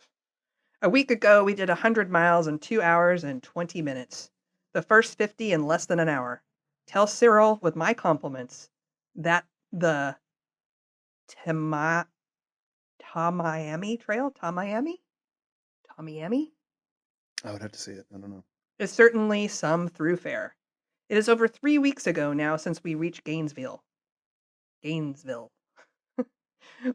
A week ago, we did 100 miles in 2 hours and 20 minutes. The first 50 in less than an hour. Tell Cyril, with my compliments, that the Tamiami Trail, Tamiami, I would have to see it. I don't know. is certainly some thoroughfare. It is over 3 weeks ago now since we reached Gainesville.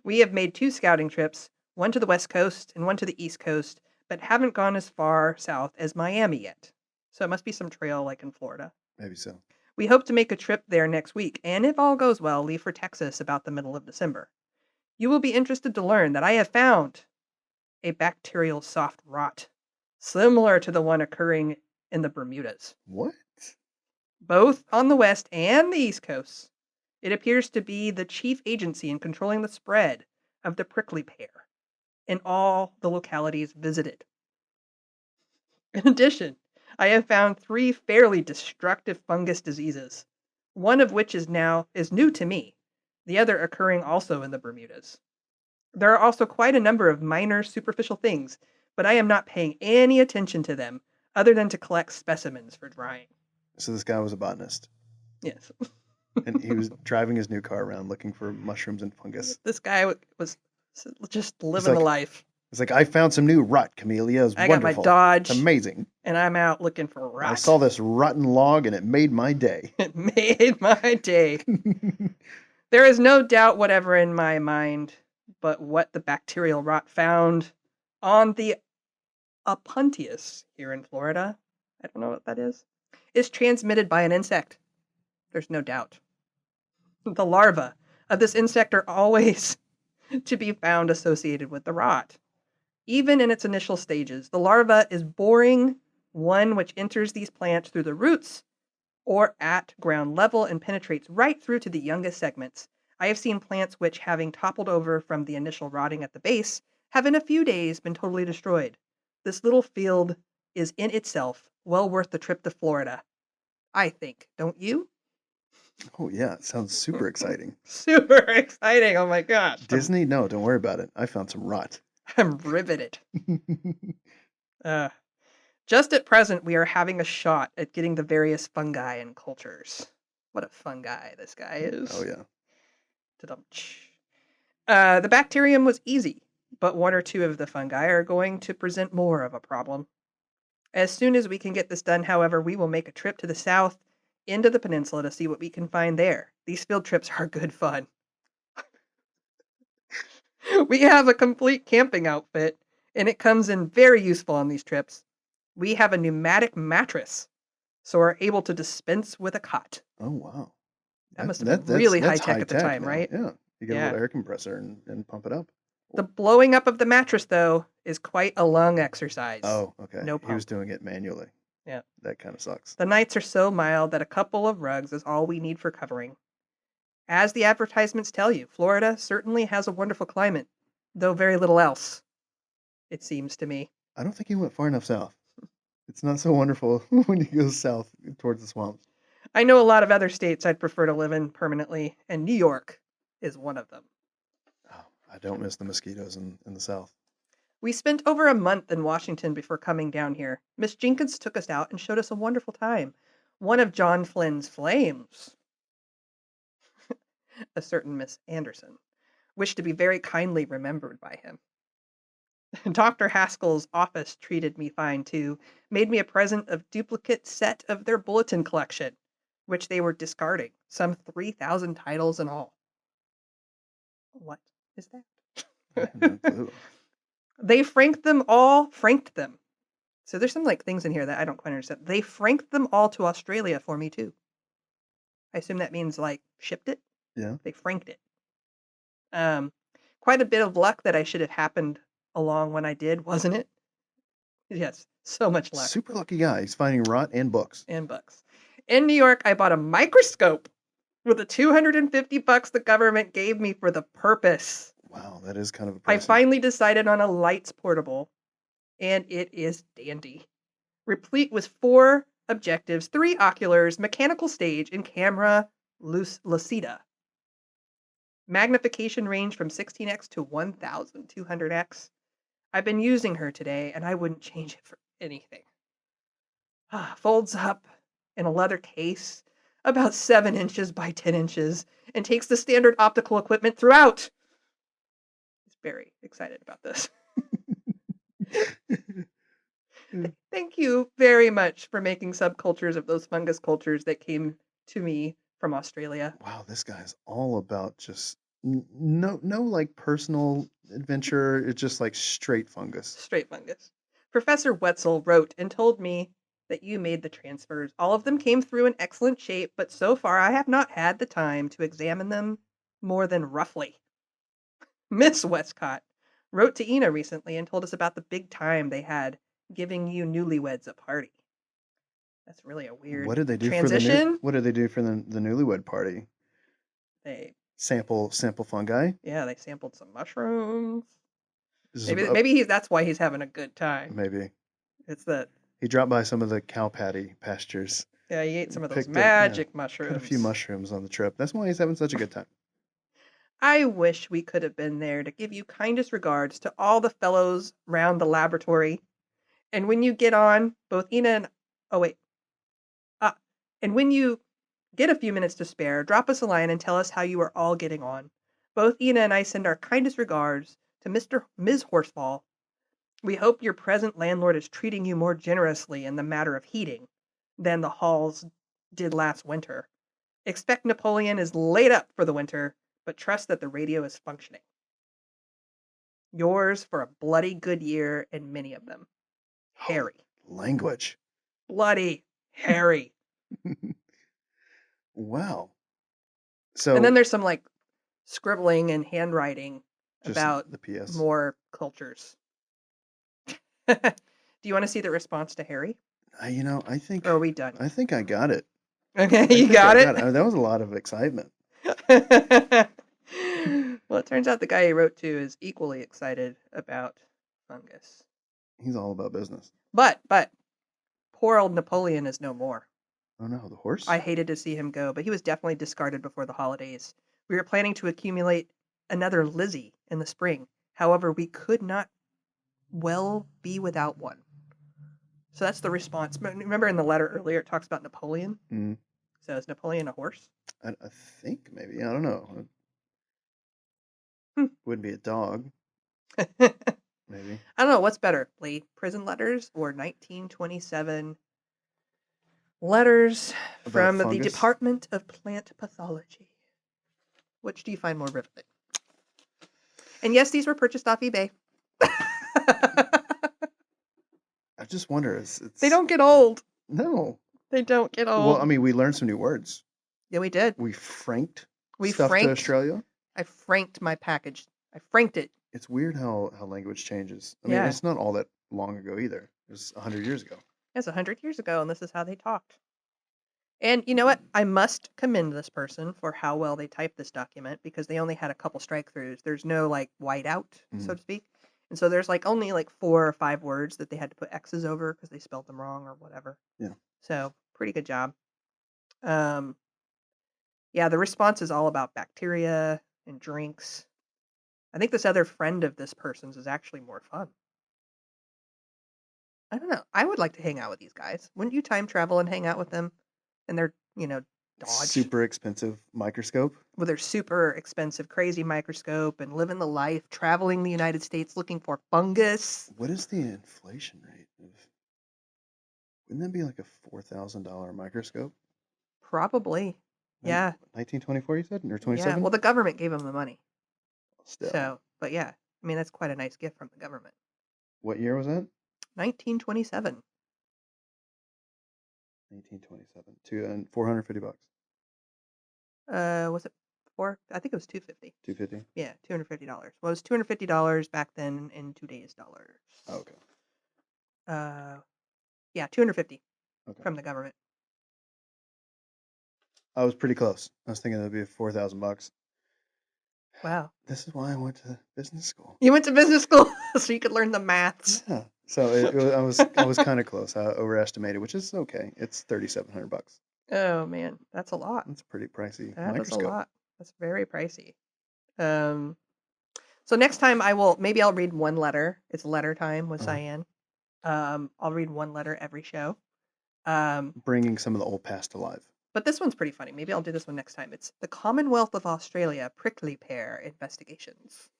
We have made 2 scouting trips, one to the West Coast and one to the East Coast, but haven't gone as far south as Miami yet. So it must be some trail like in Florida. Maybe so. We hope to make a trip there next week, and if all goes well, leave for Texas about the middle of December. You will be interested to learn that I have found a bacterial soft rot, similar to the one occurring in the Bermudas, What? both on the West and the East Coasts. It appears to be the chief agency in controlling the spread of the prickly pear in all the localities visited. In addition, I have found 3 fairly destructive fungus diseases, one of which is new to me, the other occurring also in the Bermudas. There are also quite a number of minor superficial things, but I am not paying any attention to them other than to collect specimens for drying. So this guy was a botanist, Yes. and he was driving his new car around looking for mushrooms and fungus. This guy was just living the life. It's like, I found some new rot, Camellia. It's I got wonderful. my Dodge. It's amazing. And I'm out looking for rot. I saw this rotten log, and it made my day. It made my day. There is no doubt whatever in my mind but what the bacterial rot found on the Opuntius here in Florida, I don't know what that is transmitted by an insect. There's no doubt. The larvae of this insect are always to be found associated with the rot. Even in its initial stages, the larva is boring, one which enters these plants through the roots or at ground level and penetrates right through to the youngest segments. I have seen plants which, having toppled over from the initial rotting at the base, have in a few days been totally destroyed. This little field is in itself well worth the trip to Florida, I think. Don't you? Oh yeah, it sounds super exciting. Super exciting. Oh my gosh. Disney? No, don't worry about it. I found some rot. I'm riveted. Uh, just at present, we are having a shot at getting the various fungi and cultures. What a fun guy this guy is. Oh yeah. The bacterium was easy, but one or two of the fungi are going to present more of a problem. As soon as we can get this done, however, we will make a trip to the south into the peninsula to see what we can find there. These field trips are good fun. We have a complete camping outfit, and it comes in very useful on these trips. We have a pneumatic mattress, so we're able to dispense with a cot. Oh wow. That must have been really high tech at the time, now. right? Yeah. You get a Yeah. little air compressor and pump it up. The blowing up of the mattress, though, is quite a lung exercise. Oh, okay. No He was pump. doing it manually. Yeah. That kind of sucks. The nights are so mild that a couple of rugs is all we need for covering. As the advertisements tell you, Florida certainly has a wonderful climate, though very little else, it seems to me. I don't think he went far enough south. It's not so wonderful when you go south towards the swamps. I know a lot of other states I'd prefer to live in permanently, and New York is one of them. Oh, I don't miss the mosquitoes in the south. We spent over a month in Washington before coming down here. Miss Jenkins took us out and showed us a wonderful time. One of John Flynn's flames, a certain Miss Anderson, wished to be very kindly remembered by him. Dr. Haskell's office treated me fine too, made me a present of duplicate set of their bulletin collection, which they were discarding, some 3,000 titles in all. What is that? I have no clue. They franked them. So there's some like things in here that I don't quite understand. They franked them all to Australia for me too. I assume that means like shipped it. Yeah. They franked it. Quite a bit of luck that I should have happened along when I did, wasn't it? Yes, so much luck. Super lucky guy. He's finding rot and books. And books. In New York, I bought a microscope with the $250 the government gave me for the purpose. Wow, that is kind of I impressive. finally decided on a lights portable, and it is dandy. Replete with 4 objectives, 3 oculars, mechanical stage, and camera lucida. Magnification range from 16x to 1200x. I've been using her today, and I wouldn't change it for anything. Folds up in a leather case, about 7 inches by 10 inches, and takes the standard optical equipment throughout. He's very excited about this. Thank you very much for making subcultures of those fungus cultures that came to me from Australia. Wow, this guy's all about just no like personal adventure. It's just like straight fungus. Straight fungus. Professor Wetzel wrote and told me that you made the transfers. All of them came through in excellent shape, but so far I have not had the time to examine them more than roughly. Miss Westcott wrote to Ina recently and told us about the big time they had giving you newlyweds a party. That's really a weird What did they do transition. what did they do for the newlywed party? They Sample fungi? they sampled some mushrooms. This is Maybe that's why he's having a good time. maybe. It's that He dropped by some of the cow patty pastures. he ate some of those Picked up, magic Got mushrooms. a few mushrooms on the trip. That's why he's having such a good time. I wish we could have been there to give you kindest regards to all the fellows round the laboratory. And when you get on, both Ina and and when you get a few minutes to spare, drop us a line and tell us how you are all getting on. Both Ina and I send our kindest regards to Ms. Horsfall. We hope your present landlord is treating you more generously in the matter of heating than the halls did last winter. Expect Napoleon is laid up for the winter, but trust that the radio is functioning. Yours for a bloody good year and many of them. Harry. Language. Bloody Harry. Wow. So And then there's some like scribbling and handwriting just about the PS. more cultures. Do you want to see the response to Harry? I think Or are we done? I think I got it. Okay, I you think got I it? got it. That was a lot of excitement. Well, it turns out the guy he wrote to is equally excited about fungus. He's all about business. But poor old Napoleon is no more. Oh no, the horse? I hated to see him go, but he was definitely discarded before the holidays. We were planning to accumulate another Lizzie in the spring. However, we could not well be without one. So that's the response. Remember in the letter earlier, it talks about Napoleon? Mm, So is Napoleon a horse? I think maybe. I don't know. Hmm. Wouldn't be a dog, I maybe. don't know. What's better, Lee? Prison letters or 1927 letters About from the fungus? Department of Plant Pathology? Which do you find more riveting? And yes, these were purchased off eBay. I just wonder. They don't get old. No. They don't get old. Well, I mean, we learned some new words. Yeah, we did. We franked We stuff to franked. Australia. I franked my package. I franked it. It's weird how language changes. I mean, Yeah. it's not all that long ago either. It was 100 years ago. It's 100 years ago, and this is how they talked. And you know what? I must commend this person for how well they typed this document because they only had a couple strike-throughs. There's no like whiteout, so to speak. And so there's like only like 4 or 5 words that they had to put X's over because they spelled them wrong or whatever. Yeah. So pretty good job. Yeah, the response is all about bacteria and drinks. I think this other friend of this person's is actually more fun. I don't know. I would like to hang out with these guys. Wouldn't you time travel and hang out with them? And their, Dodge Super expensive microscope. with their super expensive, crazy microscope and living the life, traveling the United States looking for fungus. What is the inflation rate of? Wouldn't that be like a $4,000 microscope? Probably. Yeah. 1924, you said, or Yeah. 27? Well, the government gave them the money. Still. So, but yeah, I mean, that's quite a nice gift from the government. What year was that? 1927. 1927. And $450. Was it four? I think it was $250. $250. Yeah, $250. Well, it was $250 back then in today's dollars. Oh, okay. Yeah, $250 Okay. from the government. I was pretty close. I was thinking that'd be $4,000. Wow. This is why I went to business school. You went to business school so you could learn the maths. Yeah. So I was kind of close. I overestimated, which is okay. It's $3,700. Oh man, that's a lot. That's a pretty pricey That is a microscope. lot. That's very pricey. So next time maybe I'll read one letter. It's letter time with Cyan. I'll read one letter every show. Bringing some of the old past to life. But this one's pretty funny. Maybe I'll do this one next time. It's the Commonwealth of Australia prickly pear investigations.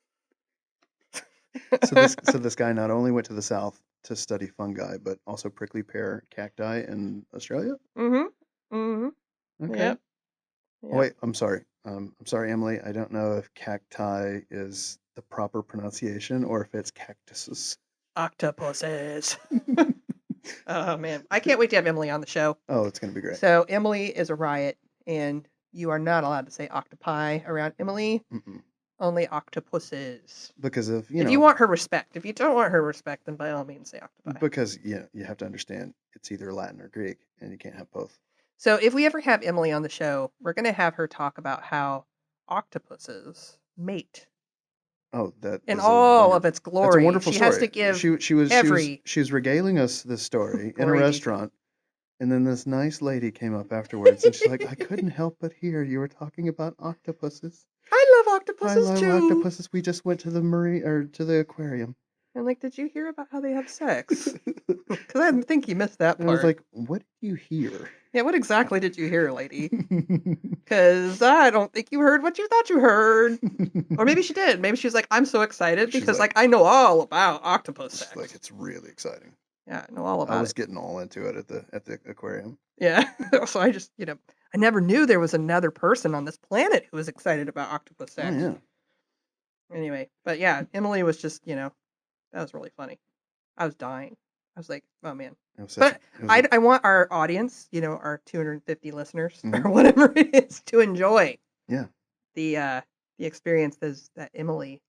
So this guy not only went to the south to study fungi, but also prickly pear cacti in Australia. Mm-hmm. Mm-hmm. Okay. Yep. Oh, wait, I'm sorry. I'm sorry, Emily. I don't know if cacti is the proper pronunciation or if it's cactuses. Octopuses. Oh man, I can't wait to have Emily on the show. Oh, it's gonna be great. So Emily is a riot, and you are not allowed to say octopi around Emily. Mm-mm. Only octopuses. Because of If you want her respect. If you don't want her respect, then by all means say octopi. because you have to understand it's either Latin or Greek, and you can't have both. So if we ever have Emily on the show, we're going to have her talk about how octopuses mate Oh, that in is all of its glory. That's a wonderful she story. has to give she was regaling us this story in a Glory restaurant, and then this nice lady came up afterwards, and she's like, "I couldn't help but hear you were talking about octopuses. I love I octopuses love too. octopuses. We just went to the aquarium." And like, did you hear about how they have sex? Because I think you missed that And part. I was like, "What did you hear?" Yeah, what exactly did you hear, lady? Because I don't think you heard what you thought you heard. Or maybe she did. Maybe she was like, I'm so excited She's because like- I know all about octopus sex. Like, it's really exciting. Yeah, I know all about I was it. getting all into it at the aquarium. Yeah. So I just, I never knew there was another person on this planet who was excited about octopus sex. Oh yeah. Anyway, but yeah, Emily was just, that was really funny. I was dying. I was like, oh man. But I want our audience, our 250 listeners or whatever it is, to enjoy Yeah. The experience is that Emily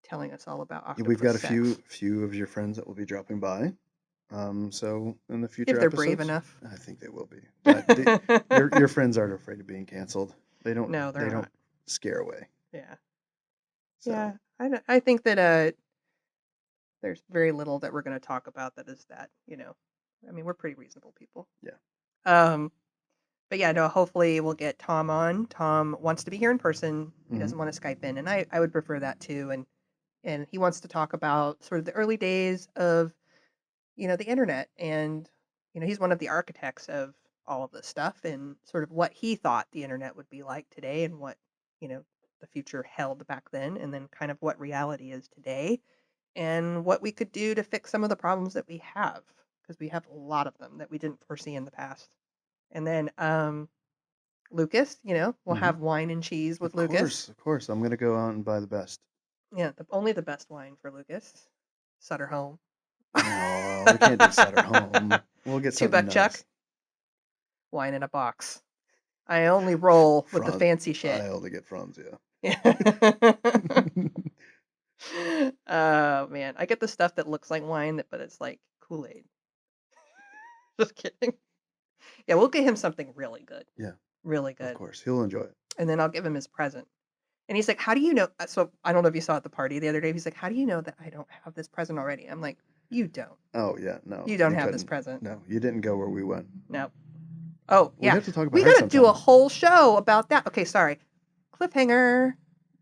telling us all about Yeah, octopus we've got a sex. few of your friends that will be dropping by. So in the future If they're brave episodes, enough. I think they will be. But your friends aren't afraid of being canceled. No, they're They not. don't scare away. Yeah. So Yeah. I think that there's very little that we're going to talk about that is that, I mean, we're pretty reasonable people. Yeah. But yeah, no, hopefully we'll get Tom on. Tom wants to be here in person. He doesn't want to Skype in, and I would prefer that too. And he wants to talk about sort of the early days of, the internet. And, he's one of the architects of all of this stuff and sort of what he thought the internet would be like today and what, the future held back then, and then kind of what reality is today and what we could do to fix some of the problems that we have, because we have a lot of them that we didn't foresee in the past. And then Lucas, we'll have wine and cheese with Lucas. Of course. I'm gonna go out and buy the best. Yeah, only the best wine for Lucas. Sutter Home. No, we can't do Sutter Home. We'll get something $2 nice. Chuck. Wine in a box. I only roll with the fancy shit. I only get Franz, yeah. Oh man, I get the stuff that looks like wine, but it's like Kool-Aid. Just kidding. Yeah, we'll get him something really good. Yeah. Really good. Of course, he'll enjoy it. And then I'll give him his present. And he's like, how do you know? So I don't know if you saw at the party the other day. He's like, how do you know that I don't have this present already? I'm like, you don't. Oh, yeah, no. You don't have this present. No, you didn't go where we went. No. Oh, We yeah. have to talk about We her got to do a sometime. whole show about that. Okay, sorry. Cliffhanger.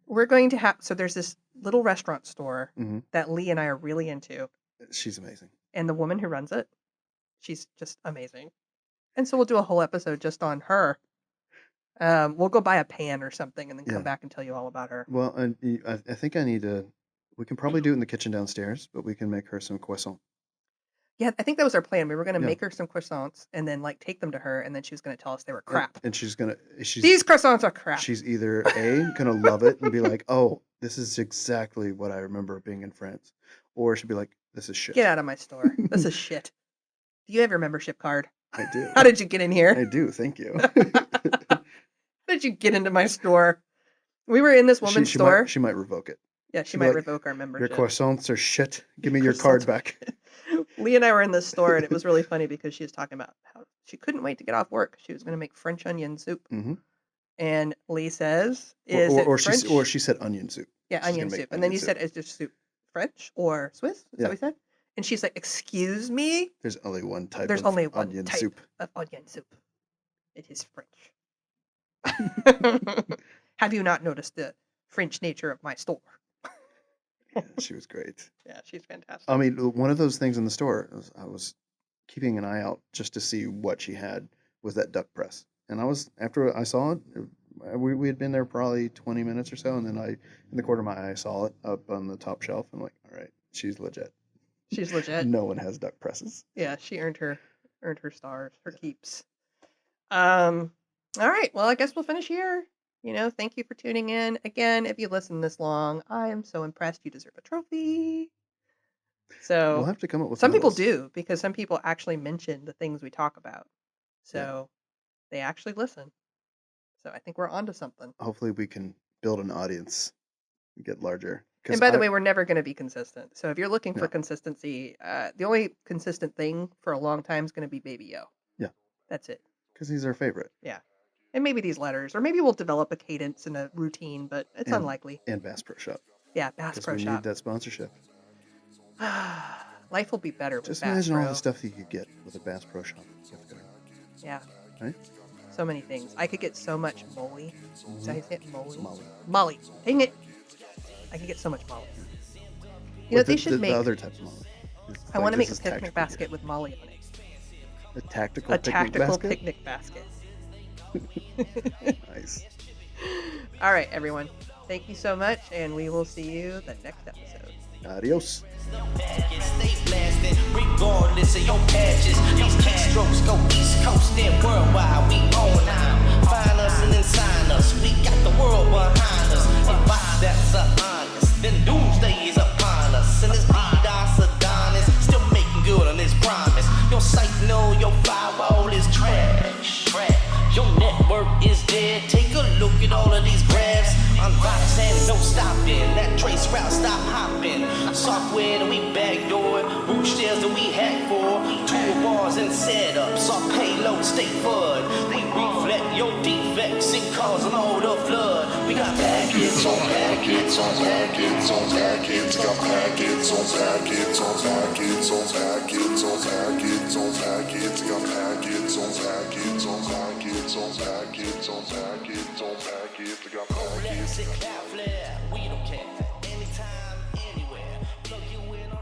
We're going to have, so there's this little restaurant store that Lee and I are really into. She's amazing. And the woman who runs it, she's just amazing. And so we'll do a whole episode just on her. We'll go buy a pan or something and then come back and tell you all about her. Well, I think I need to. We can probably do it in the kitchen downstairs, but we can make her some croissant. Yeah, I think that was our plan. We were going to make her some croissants and then take them to her, and then she was going to tell us they were crap. And she's these croissants are crap. She's either gonna love it and be like, "Oh, this is exactly what I remember being in France," or she'll be like, "This is shit. Get out of my store. This is shit. Do you have your membership card? I do. How did you get in here? I do. Thank you. How did you get into my store? We were in this woman's store. She might revoke it. Yeah, she might revoke our membership. Your croissants are shit. Give me your card back. Lee and I were in this store, and it was really funny because she was talking about how she couldn't wait to get off work. She was going to make French onion soup. And Lee says, or she said onion soup. Yeah, onion soup. And then you said, is this soup French or Swiss? Is that what you said? And she's like, excuse me? There's only one type of onion soup. It is French. Have you not noticed the French nature of my store? Yeah, she was great. Yeah, she's fantastic. I mean, one of those things in the store, I was keeping an eye out just to see what she had, was that duck press. And after I saw it, we had been there probably 20 minutes or so, and then in the corner of my eye, I saw it up on the top shelf. I'm like, all right, she's legit. She's legit. No one has duck presses. Yeah, she earned her stars, her keeps. All right, well, I guess we'll finish here. Thank you for tuning in. Again, if you listened this long, I am so impressed. You deserve a trophy. So we'll have to come up with some people do, because some people actually mention the things we talk about. So they actually listen. So I think we're onto something. Hopefully we can build an audience and get larger. And by the way, we're never going to be consistent. So if you're looking for consistency, the only consistent thing for a long time is going to be Baby Yo. Yeah. That's it. Because he's our favorite. Yeah. And maybe these letters, or maybe we'll develop a cadence and a routine, but it's unlikely. And Bass Pro Shop. Yeah, Bass Pro Shop. We need that sponsorship. Life will be better with Just Bass imagine Pro. all the stuff you could get with a Bass Pro Shop gift card. Yeah. Right? So many things. I could get so much molly. Did I say it? Molly? Molly. Dang it. I could get so much molly. They should make... The other type of molly. I want to make a picnic basket with molly on it. A tactical picnic basket. Nice. All right, everyone. Thank you so much, and we will see you the next episode. Adios. Stay blasting, regardless of your patches. These kick strokes go East Coast and worldwide. We on now. Find us and then sign us. We got the world behind us. And why that's honest. Then doomsday is upon us. And this DDoS Adonis still making good on his promise. Your site know your firewall is trash. Your net network is dead. Take a look at all of these graphs. Unbox and no stopping. That trace route, stop hopping. Software that we backdoor. Root stairs that we hack for. Toolbars and setups. Our payload stay fud. We reflect your defects and cause an order flood. We got packets on packets on packets on packets. Got packets on packets on packets on packets on packets on packets. Got packets on packets on packets on packets on packets on packets. Got packets. We don't care. Anytime, anywhere. Plug you in.